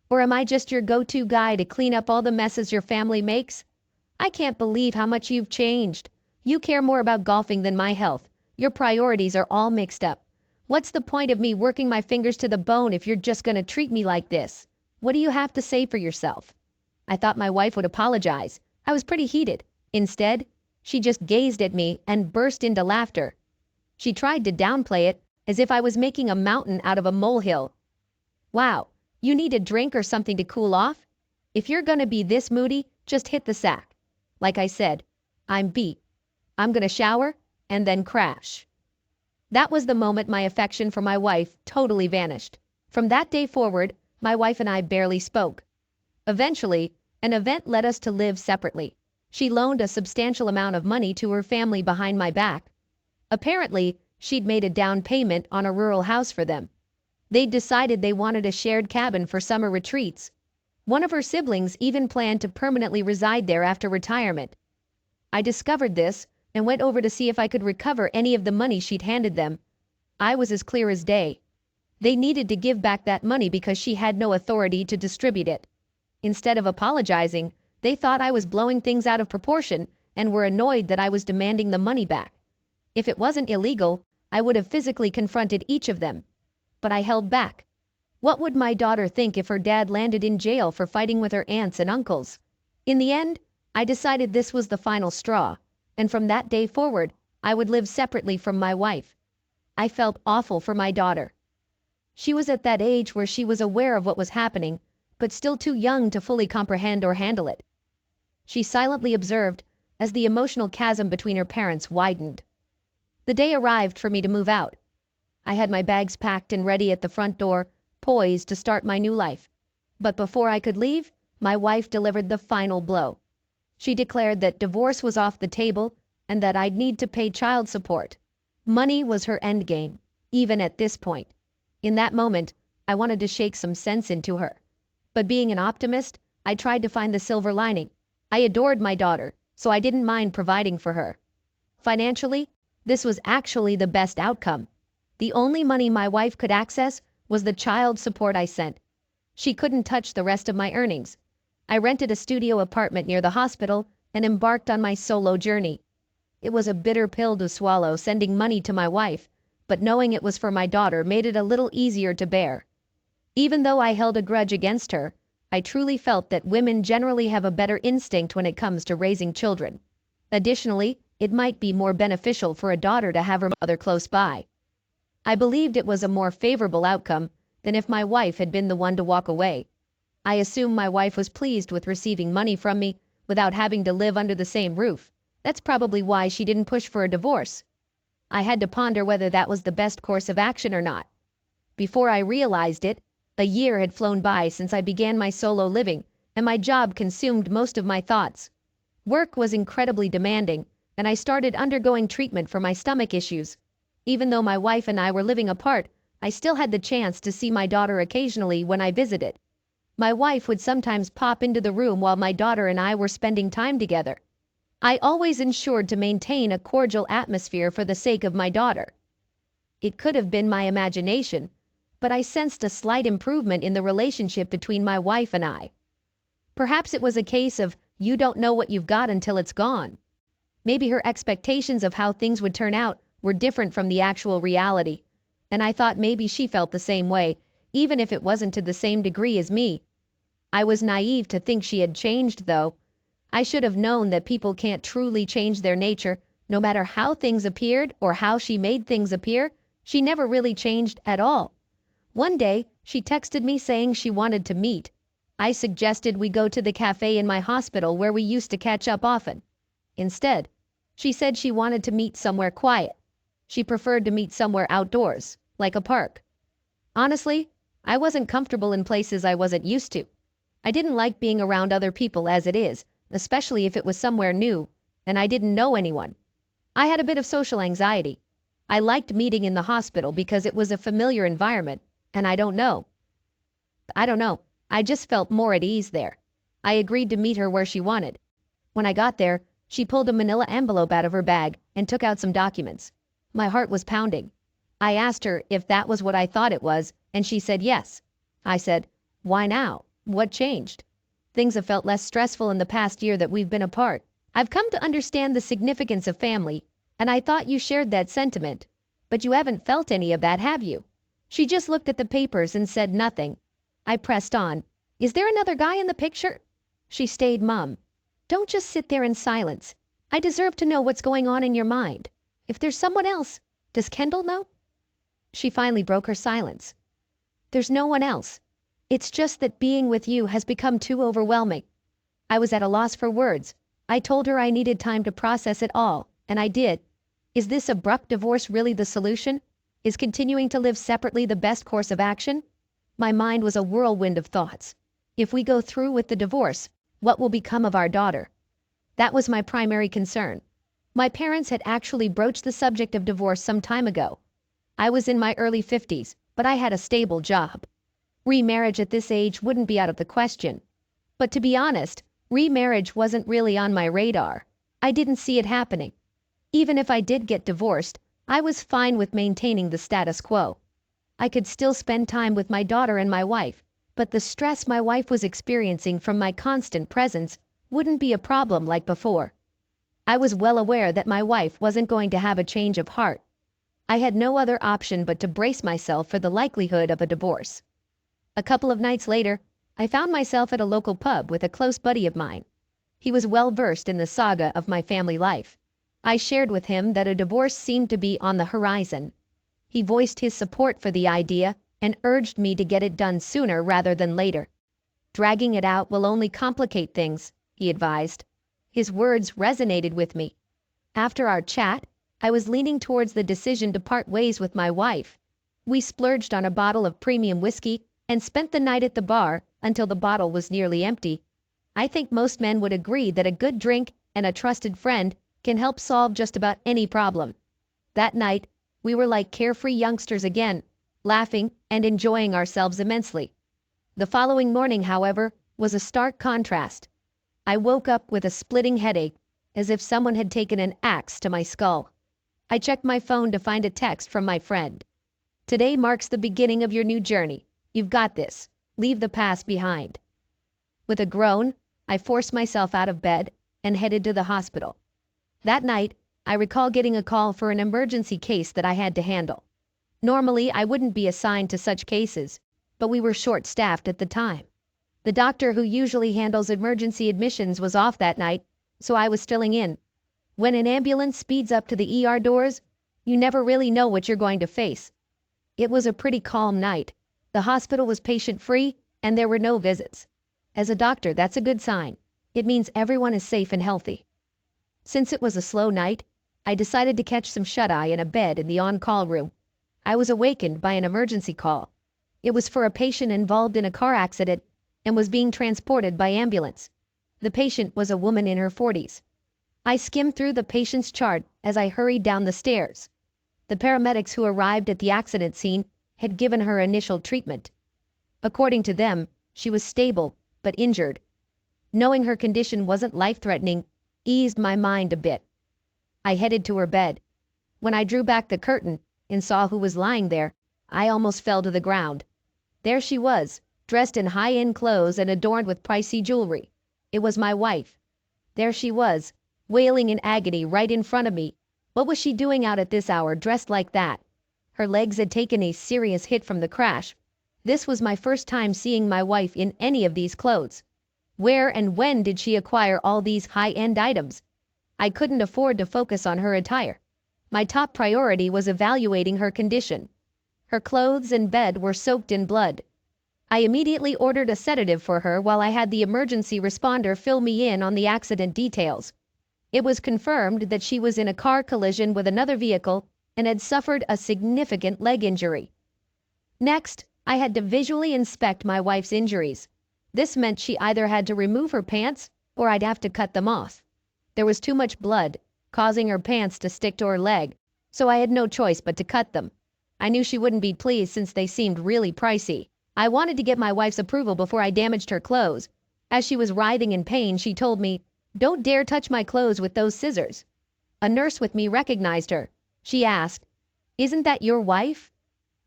Or am I just your go-to guy to clean up all the messes your family makes? I can't believe how much you've changed. You care more about golfing than my health. Your priorities are all mixed up. What's the point of me working my fingers to the bone if you're just gonna treat me like this? What do you have to say for yourself? I thought my wife would apologize. I was pretty heated. Instead, she just gazed at me and burst into laughter. She tried to downplay it, as if I was making a mountain out of a molehill. "Wow, you need a drink or something to cool off? If you're gonna be this moody, just hit the sack. Like I said, I'm beat. I'm gonna shower and then crash." That was the moment my affection for my wife totally vanished. From that day forward, my wife and I barely spoke. Eventually, an event led us to live separately. She loaned a substantial amount of money to her family behind my back. Apparently, she'd made a down payment on a rural house for them. They'd decided they wanted a shared cabin for summer retreats. One of her siblings even planned to permanently reside there after retirement. I discovered this and went over to see if I could recover any of the money she'd handed them. I was as clear as day. They needed to give back that money because she had no authority to distribute it. Instead of apologizing, they thought I was blowing things out of proportion and were annoyed that I was demanding the money back. If it wasn't illegal, I would have physically confronted each of them. But I held back. What would my daughter think if her dad landed in jail for fighting with her aunts and uncles? In the end, I decided this was the final straw, and from that day forward, I would live separately from my wife. I felt awful for my daughter. She was at that age where she was aware of what was happening, but still too young to fully comprehend or handle it. She silently observed as the emotional chasm between her parents widened. The day arrived for me to move out. I had my bags packed and ready at the front door, poised to start my new life. But before I could leave, my wife delivered the final blow. She declared that divorce was off the table and that I'd need to pay child support. Money was her endgame, even at this point. In that moment, I wanted to shake some sense into her. But being an optimist, I tried to find the silver lining. I adored my daughter, so I didn't mind providing for her. Financially, this was actually the best outcome. The only money my wife could access was the child support I sent. She couldn't touch the rest of my earnings. I rented a studio apartment near the hospital and embarked on my solo journey. It was a bitter pill to swallow sending money to my wife, but knowing it was for my daughter made it a little easier to bear. Even though I held a grudge against her, I truly felt that women generally have a better instinct when it comes to raising children. Additionally, it might be more beneficial for a daughter to have her mother close by. I believed it was a more favorable outcome than if my wife had been the one to walk away. I assume my wife was pleased with receiving money from me without having to live under the same roof. That's probably why she didn't push for a divorce. I had to ponder whether that was the best course of action or not. Before I realized it, a year had flown by since I began my solo living, and my job consumed most of my thoughts. Work was incredibly demanding, and I started undergoing treatment for my stomach issues. Even though my wife and I were living apart, I still had the chance to see my daughter occasionally when I visited. My wife would sometimes pop into the room while my daughter and I were spending time together. I always ensured to maintain a cordial atmosphere for the sake of my daughter. It could have been my imagination, but I sensed a slight improvement in the relationship between my wife and I. Perhaps it was a case of you don't know what you've got until it's gone. Maybe her expectations of how things would turn out were different from the actual reality, and I thought maybe she felt the same way, even if it wasn't to the same degree as me. I was naive to think she had changed, though. I should have known that people can't truly change their nature, no matter how things appeared or how she made things appear. She never really changed at all. One day, she texted me saying she wanted to meet. I suggested we go to the cafe in my hospital where we used to catch up often. Instead, she said she wanted to meet somewhere quiet. She preferred to meet somewhere outdoors, like a park. Honestly, I wasn't comfortable in places I wasn't used to. I didn't like being around other people as it is, especially if it was somewhere new, and I didn't know anyone. I had a bit of social anxiety. I liked meeting in the hospital because it was a familiar environment, and I don't know. I just felt more at ease there. I agreed to meet her where she wanted. When I got there, she pulled a manila envelope out of her bag and took out some documents. My heart was pounding. I asked her if that was what I thought it was, and she said yes. I said, "Why now? What changed?" "Things have felt less stressful in the past year that we've been apart. I've come to understand the significance of family, and I thought you shared that sentiment. But you haven't felt any of that, have you?" She just looked at the papers and said nothing. I pressed on. "Is there another guy in the picture?" She stayed mum. "Don't just sit there in silence. I deserve to know what's going on in your mind. If there's someone else, does Kendall know?" She finally broke her silence. "There's no one else. It's just that being with you has become too overwhelming." I was at a loss for words. I told her I needed time to process it all, and I did. Is this abrupt divorce really the solution? Is continuing to live separately the best course of action? My mind was a whirlwind of thoughts. If we go through with the divorce, what will become of our daughter? That was my primary concern. My parents had actually broached the subject of divorce some time ago. I was in my early 50s, but I had a stable job. Remarriage at this age wouldn't be out of the question. But to be honest, remarriage wasn't really on my radar. I didn't see it happening. Even if I did get divorced, I was fine with maintaining the status quo. I could still spend time with my daughter and my wife, but the stress my wife was experiencing from my constant presence wouldn't be a problem like before. I was well aware that my wife wasn't going to have a change of heart. I had no other option but to brace myself for the likelihood of a divorce. A couple of nights later, I found myself at a local pub with a close buddy of mine. He was well versed in the saga of my family life. I shared with him that a divorce seemed to be on the horizon. He voiced his support for the idea and urged me to get it done sooner rather than later. "Dragging it out will only complicate things," he advised. His words resonated with me. After our chat, I was leaning towards the decision to part ways with my wife. We splurged on a bottle of premium whiskey and spent the night at the bar until the bottle was nearly empty. I think most men would agree that a good drink and a trusted friend can help solve just about any problem. That night, we were like carefree youngsters again, laughing and enjoying ourselves immensely. The following morning, however, was a stark contrast. I woke up with a splitting headache, as if someone had taken an axe to my skull. I checked my phone to find a text from my friend. "Today marks the beginning of your new journey. You've got this. Leave the past behind." With a groan, I forced myself out of bed and headed to the hospital. That night, I recall getting a call for an emergency case that I had to handle. Normally, I wouldn't be assigned to such cases, but we were short-staffed at the time. The doctor who usually handles emergency admissions was off that night, so I was filling in. When an ambulance speeds up to the ER doors, you never really know what you're going to face. It was a pretty calm night. The hospital was patient-free, and there were no visits. As a doctor, that's a good sign. It means everyone is safe and healthy. Since it was a slow night, I decided to catch some shut-eye in a bed in the on-call room. I was awakened by an emergency call. It was for a patient involved in a car accident and was being transported by ambulance. The patient was a woman in her 40s. I skimmed through the patient's chart as I hurried down the stairs. The paramedics who arrived at the accident scene had given her initial treatment. According to them, she was stable but injured. Knowing her condition wasn't life-threatening eased my mind a bit. I headed to her bed. When I drew back the curtain, and saw who was lying there, I almost fell to the ground. There she was, dressed in high-end clothes and adorned with pricey jewelry. It was my wife. There she was, wailing in agony right in front of me. What was she doing out at this hour dressed like that? Her legs had taken a serious hit from the crash. This was my first time seeing my wife in any of these clothes. Where and when did she acquire all these high-end items? I couldn't afford to focus on her attire. My top priority was evaluating her condition. Her clothes and bed were soaked in blood. I immediately ordered a sedative for her while I had the emergency responder fill me in on the accident details. It was confirmed that she was in a car collision with another vehicle and had suffered a significant leg injury. Next, I had to visually inspect my wife's injuries. This meant she either had to remove her pants or I'd have to cut them off. There was too much blood, causing her pants to stick to her leg, so I had no choice but to cut them. I knew she wouldn't be pleased since they seemed really pricey. I wanted to get my wife's approval before I damaged her clothes. As she was writhing in pain, she told me, "Don't dare touch my clothes with those scissors." A nurse with me recognized her. She asked, "Isn't that your wife?"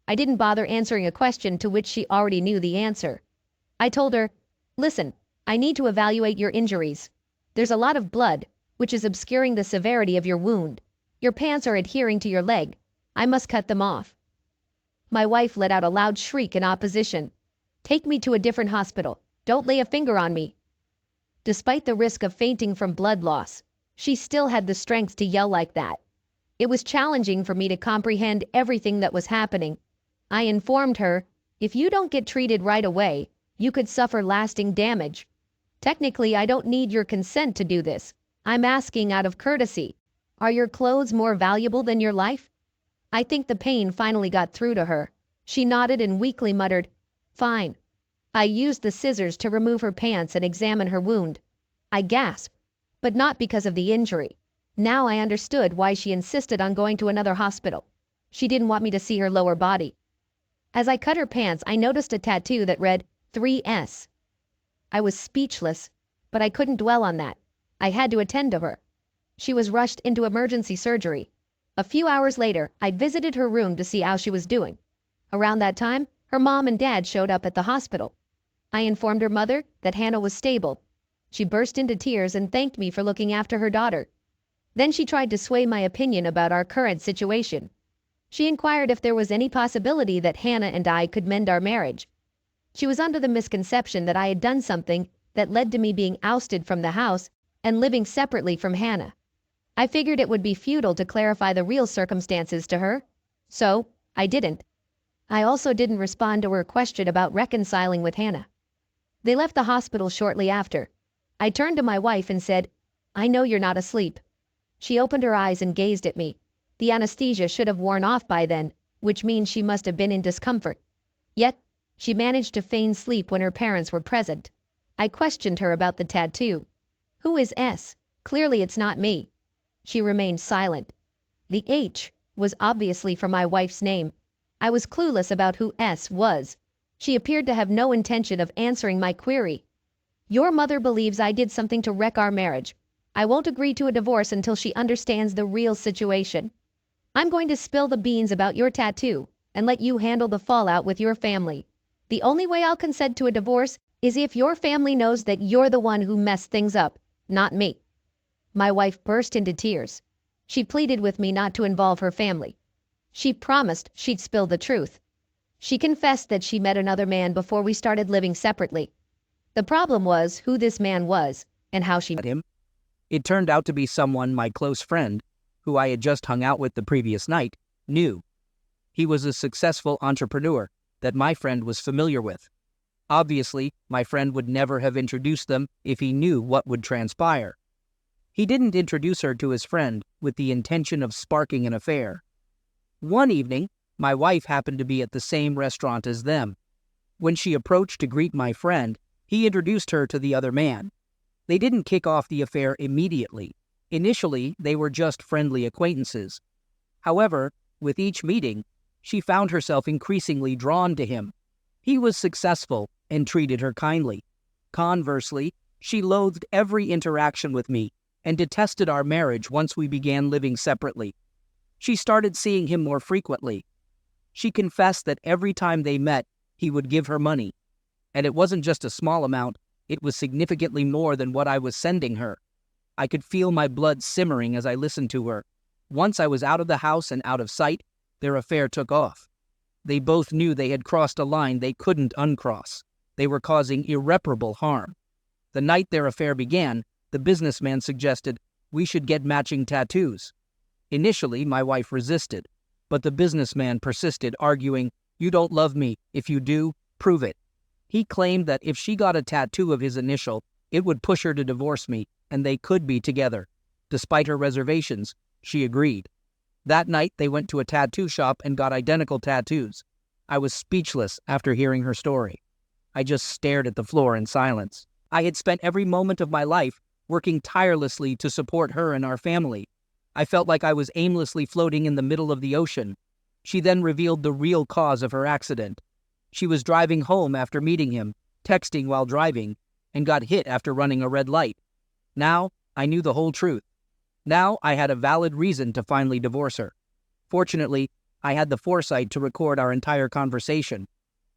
I didn't bother answering a question to which she already knew the answer. I told her, "Listen, I need to evaluate your injuries. There's a lot of blood, which is obscuring the severity of your wound. Your pants are adhering to your leg. I must cut them off." My wife let out a loud shriek in opposition. "Take me to a different hospital. Don't lay a finger on me." Despite the risk of fainting from blood loss, she still had the strength to yell like that. It was challenging for me to comprehend everything that was happening. I informed her, "If you don't get treated right away, you could suffer lasting damage. Technically, I don't need your consent to do this. I'm asking out of courtesy. Are your clothes more valuable than your life?" I think the pain finally got through to her. She nodded and weakly muttered, "Fine." I used the scissors to remove her pants and examine her wound. I gasped, but not because of the injury. Now I understood why she insisted on going to another hospital. She didn't want me to see her lower body. As I cut her pants, I noticed a tattoo that read 3S. I was speechless, but I couldn't dwell on that. I had to attend to her. She was rushed into emergency surgery. A few hours later, I visited her room to see how she was doing. Around that time, her mom and dad showed up at the hospital. I informed her mother that Hannah was stable. She burst into tears and thanked me for looking after her daughter. Then she tried to sway my opinion about our current situation. She inquired if there was any possibility that Hannah and I could mend our marriage. She was under the misconception that I had done something that led to me being ousted from the house and living separately from Hannah. I figured it would be futile to clarify the real circumstances to her, so I didn't. I also didn't respond to her question about reconciling with Hannah. They left the hospital shortly after. I turned to my wife and said, "I know you're not asleep." She opened her eyes and gazed at me. The anesthesia should have worn off by then, which means she must have been in discomfort. Yet, she managed to feign sleep when her parents were present. I questioned her about the tattoo. "Who is S? Clearly it's not me." She remained silent. The H was obviously for my wife's name. I was clueless about who S was. She appeared to have no intention of answering my query. "Your mother believes I did something to wreck our marriage. I won't agree to a divorce until she understands the real situation. I'm going to spill the beans about your tattoo and let you handle the fallout with your family. The only way I'll consent to a divorce is if your family knows that you're the one who messed things up, not me." My wife burst into tears. She pleaded with me not to involve her family. She promised she'd spill the truth. She confessed that she met another man before we started living separately. The problem was who this man was and how she met him. It turned out to be someone my close friend, who I had just hung out with the previous night, knew. He was a successful entrepreneur that my friend was familiar with. Obviously, my friend would never have introduced them if he knew what would transpire. He didn't introduce her to his friend with the intention of sparking an affair. One evening, my wife happened to be at the same restaurant as them. When she approached to greet my friend, he introduced her to the other man. They didn't kick off the affair immediately. Initially, they were just friendly acquaintances. However, with each meeting, she found herself increasingly drawn to him. He was successful and treated her kindly. Conversely, she loathed every interaction with me and detested our marriage once we began living separately. She started seeing him more frequently. She confessed that every time they met, he would give her money. And it wasn't just a small amount, it was significantly more than what I was sending her. I could feel my blood simmering as I listened to her. Once I was out of the house and out of sight, their affair took off. They both knew they had crossed a line they couldn't uncross. They were causing irreparable harm. The night their affair began, the businessman suggested we should get matching tattoos. Initially, my wife resisted, but the businessman persisted, arguing, "You don't love me. If you do, prove it." He claimed that if she got a tattoo of his initial, it would push her to divorce me, and they could be together. Despite her reservations, she agreed. That night, they went to a tattoo shop and got identical tattoos. I was speechless after hearing her story. I just stared at the floor in silence. I had spent every moment of my life working tirelessly to support her and our family. I felt like I was aimlessly floating in the middle of the ocean. She then revealed the real cause of her accident. She was driving home after meeting him, texting while driving, and got hit after running a red light. Now, I knew the whole truth. Now, I had a valid reason to finally divorce her. Fortunately, I had the foresight to record our entire conversation.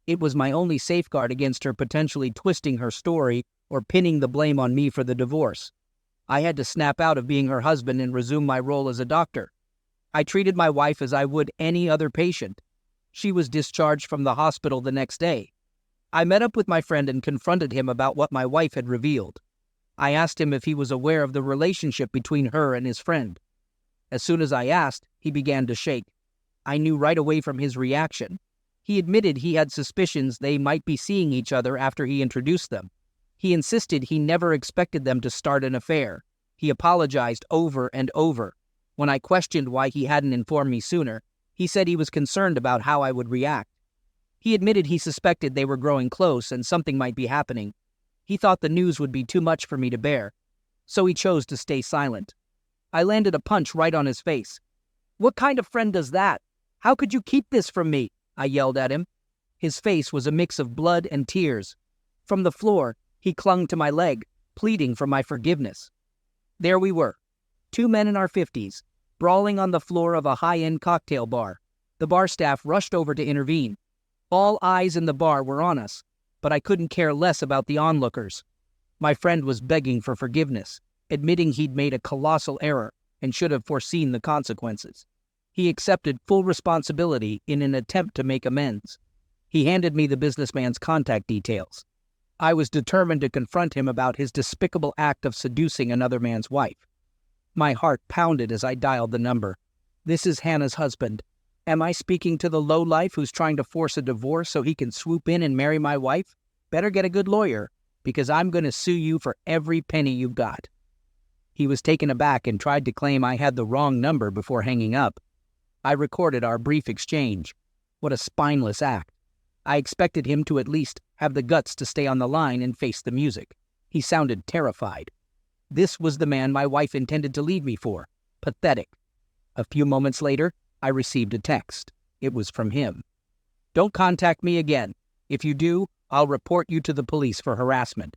It was my only safeguard against her potentially twisting her story or pinning the blame on me for the divorce. I had to snap out of being her husband and resume my role as a doctor. I treated my wife as I would any other patient. She was discharged from the hospital the next day. I met up with my friend and confronted him about what my wife had revealed. I asked him if he was aware of the relationship between her and his friend. As soon as I asked, he began to shake. I knew right away from his reaction. He admitted he had suspicions they might be seeing each other after he introduced them. He insisted he never expected them to start an affair. He apologized over and over. When I questioned why he hadn't informed me sooner, he said he was concerned about how I would react. He admitted he suspected they were growing close and something might be happening. He thought the news would be too much for me to bear, so he chose to stay silent. I landed a punch right on his face. "What kind of friend does that? How could you keep this from me?" I yelled at him. His face was a mix of blood and tears. From the floor, he clung to my leg, pleading for my forgiveness. There we were, two men in our 50s, brawling on the floor of a high-end cocktail bar. The bar staff rushed over to intervene. All eyes in the bar were on us, but I couldn't care less about the onlookers. My friend was begging for forgiveness, admitting he'd made a colossal error and should have foreseen the consequences. He accepted full responsibility in an attempt to make amends. He handed me the businessman's contact details. I was determined to confront him about his despicable act of seducing another man's wife. My heart pounded as I dialed the number. This is Hannah's husband. Am I speaking to the lowlife who's trying to force a divorce so he can swoop in and marry my wife? Better get a good lawyer, because I'm going to sue you for every penny you've got. He was taken aback and tried to claim I had the wrong number before hanging up. I recorded our brief exchange. What a spineless act. I expected him to at least have the guts to stay on the line and face the music. He sounded terrified. This was the man my wife intended to leave me for. Pathetic. A few moments later, I received a text. It was from him. "Don't contact me again. If you do, I'll report you to the police for harassment."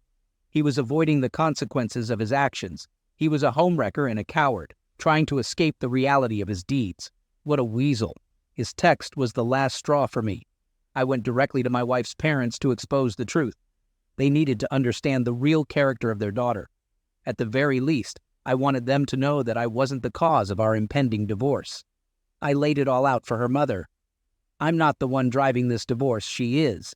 He was avoiding the consequences of his actions. He was a homewrecker and a coward, trying to escape the reality of his deeds. What a weasel. His text was the last straw for me. I went directly to my wife's parents to expose the truth. They needed to understand the real character of their daughter. At the very least, I wanted them to know that I wasn't the cause of our impending divorce. I laid it all out for her mother. I'm not the one driving this divorce, she is.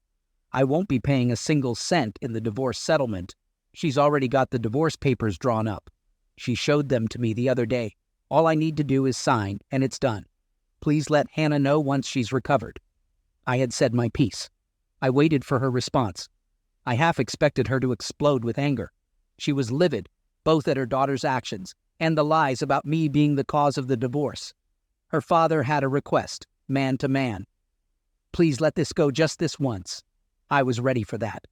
I won't be paying a single cent in the divorce settlement. She's already got the divorce papers drawn up. She showed them to me the other day. All I need to do is sign, and it's done. Please let Hannah know once she's recovered. I had said my piece. I waited for her response. I half expected her to explode with anger. She was livid, both at her daughter's actions and the lies about me being the cause of the divorce. Her father had a request, man to man. Please let this go just this once. I was ready for that.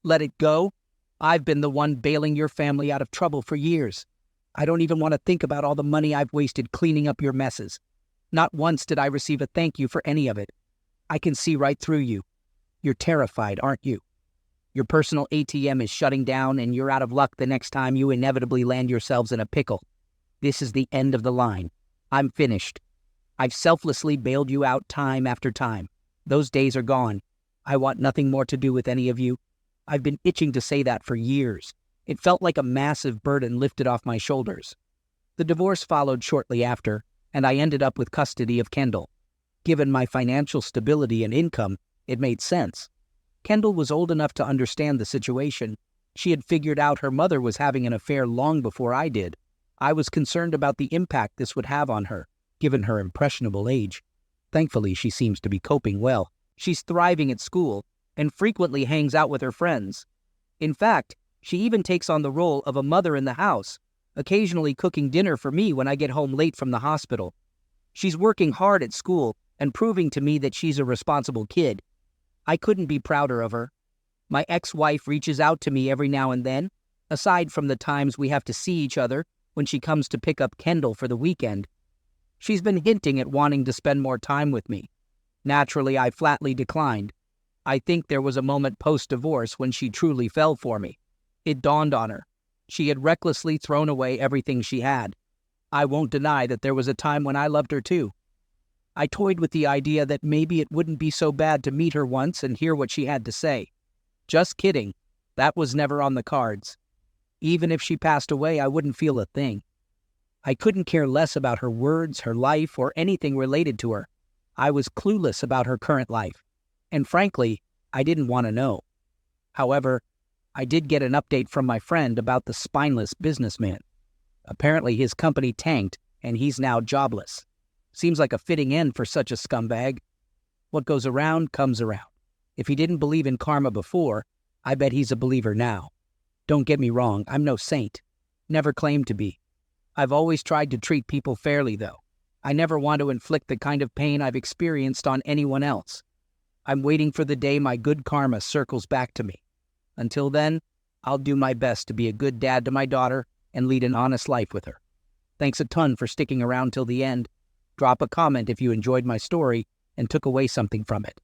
Let it go? I've been the one bailing your family out of trouble for years. I don't even want to think about all the money I've wasted cleaning up your messes. Not once did I receive a thank you for any of it. I can see right through you. You're terrified, aren't you? Your personal ATM is shutting down and you're out of luck the next time you inevitably land yourselves in a pickle. This is the end of the line. I'm finished. I've selflessly bailed you out time after time. Those days are gone. I want nothing more to do with any of you. I've been itching to say that for years. It felt like a massive burden lifted off my shoulders. The divorce followed shortly after, and I ended up with custody of Kendall. Given my financial stability and income, it made sense. Kendall was old enough to understand the situation. She had figured out her mother was having an affair long before I did. I was concerned about the impact this would have on her, given her impressionable age. Thankfully, she seems to be coping well. She's thriving at school and frequently hangs out with her friends. In fact, she even takes on the role of a mother in the house, occasionally cooking dinner for me when I get home late from the hospital. She's working hard at school and proving to me that she's a responsible kid. I couldn't be prouder of her. My ex-wife reaches out to me every now and then, aside from the times we have to see each other when she comes to pick up Kendall for the weekend. She's been hinting at wanting to spend more time with me. Naturally, I flatly declined. I think there was a moment post-divorce when she truly fell for me. It dawned on her. She had recklessly thrown away everything she had. I won't deny that there was a time when I loved her too. I toyed with the idea that maybe it wouldn't be so bad to meet her once and hear what she had to say. Just kidding. That was never on the cards. Even if she passed away, I wouldn't feel a thing. I couldn't care less about her words, her life, or anything related to her. I was clueless about her current life. And frankly, I didn't want to know. However, I did get an update from my friend about the spineless businessman. Apparently his company tanked, and he's now jobless. Seems like a fitting end for such a scumbag. What goes around comes around. If he didn't believe in karma before, I bet he's a believer now. Don't get me wrong, I'm no saint. Never claimed to be. I've always tried to treat people fairly, though. I never want to inflict the kind of pain I've experienced on anyone else. I'm waiting for the day my good karma circles back to me. Until then, I'll do my best to be a good dad to my daughter and lead an honest life with her. Thanks a ton for sticking around till the end. Drop a comment if you enjoyed my story and took away something from it.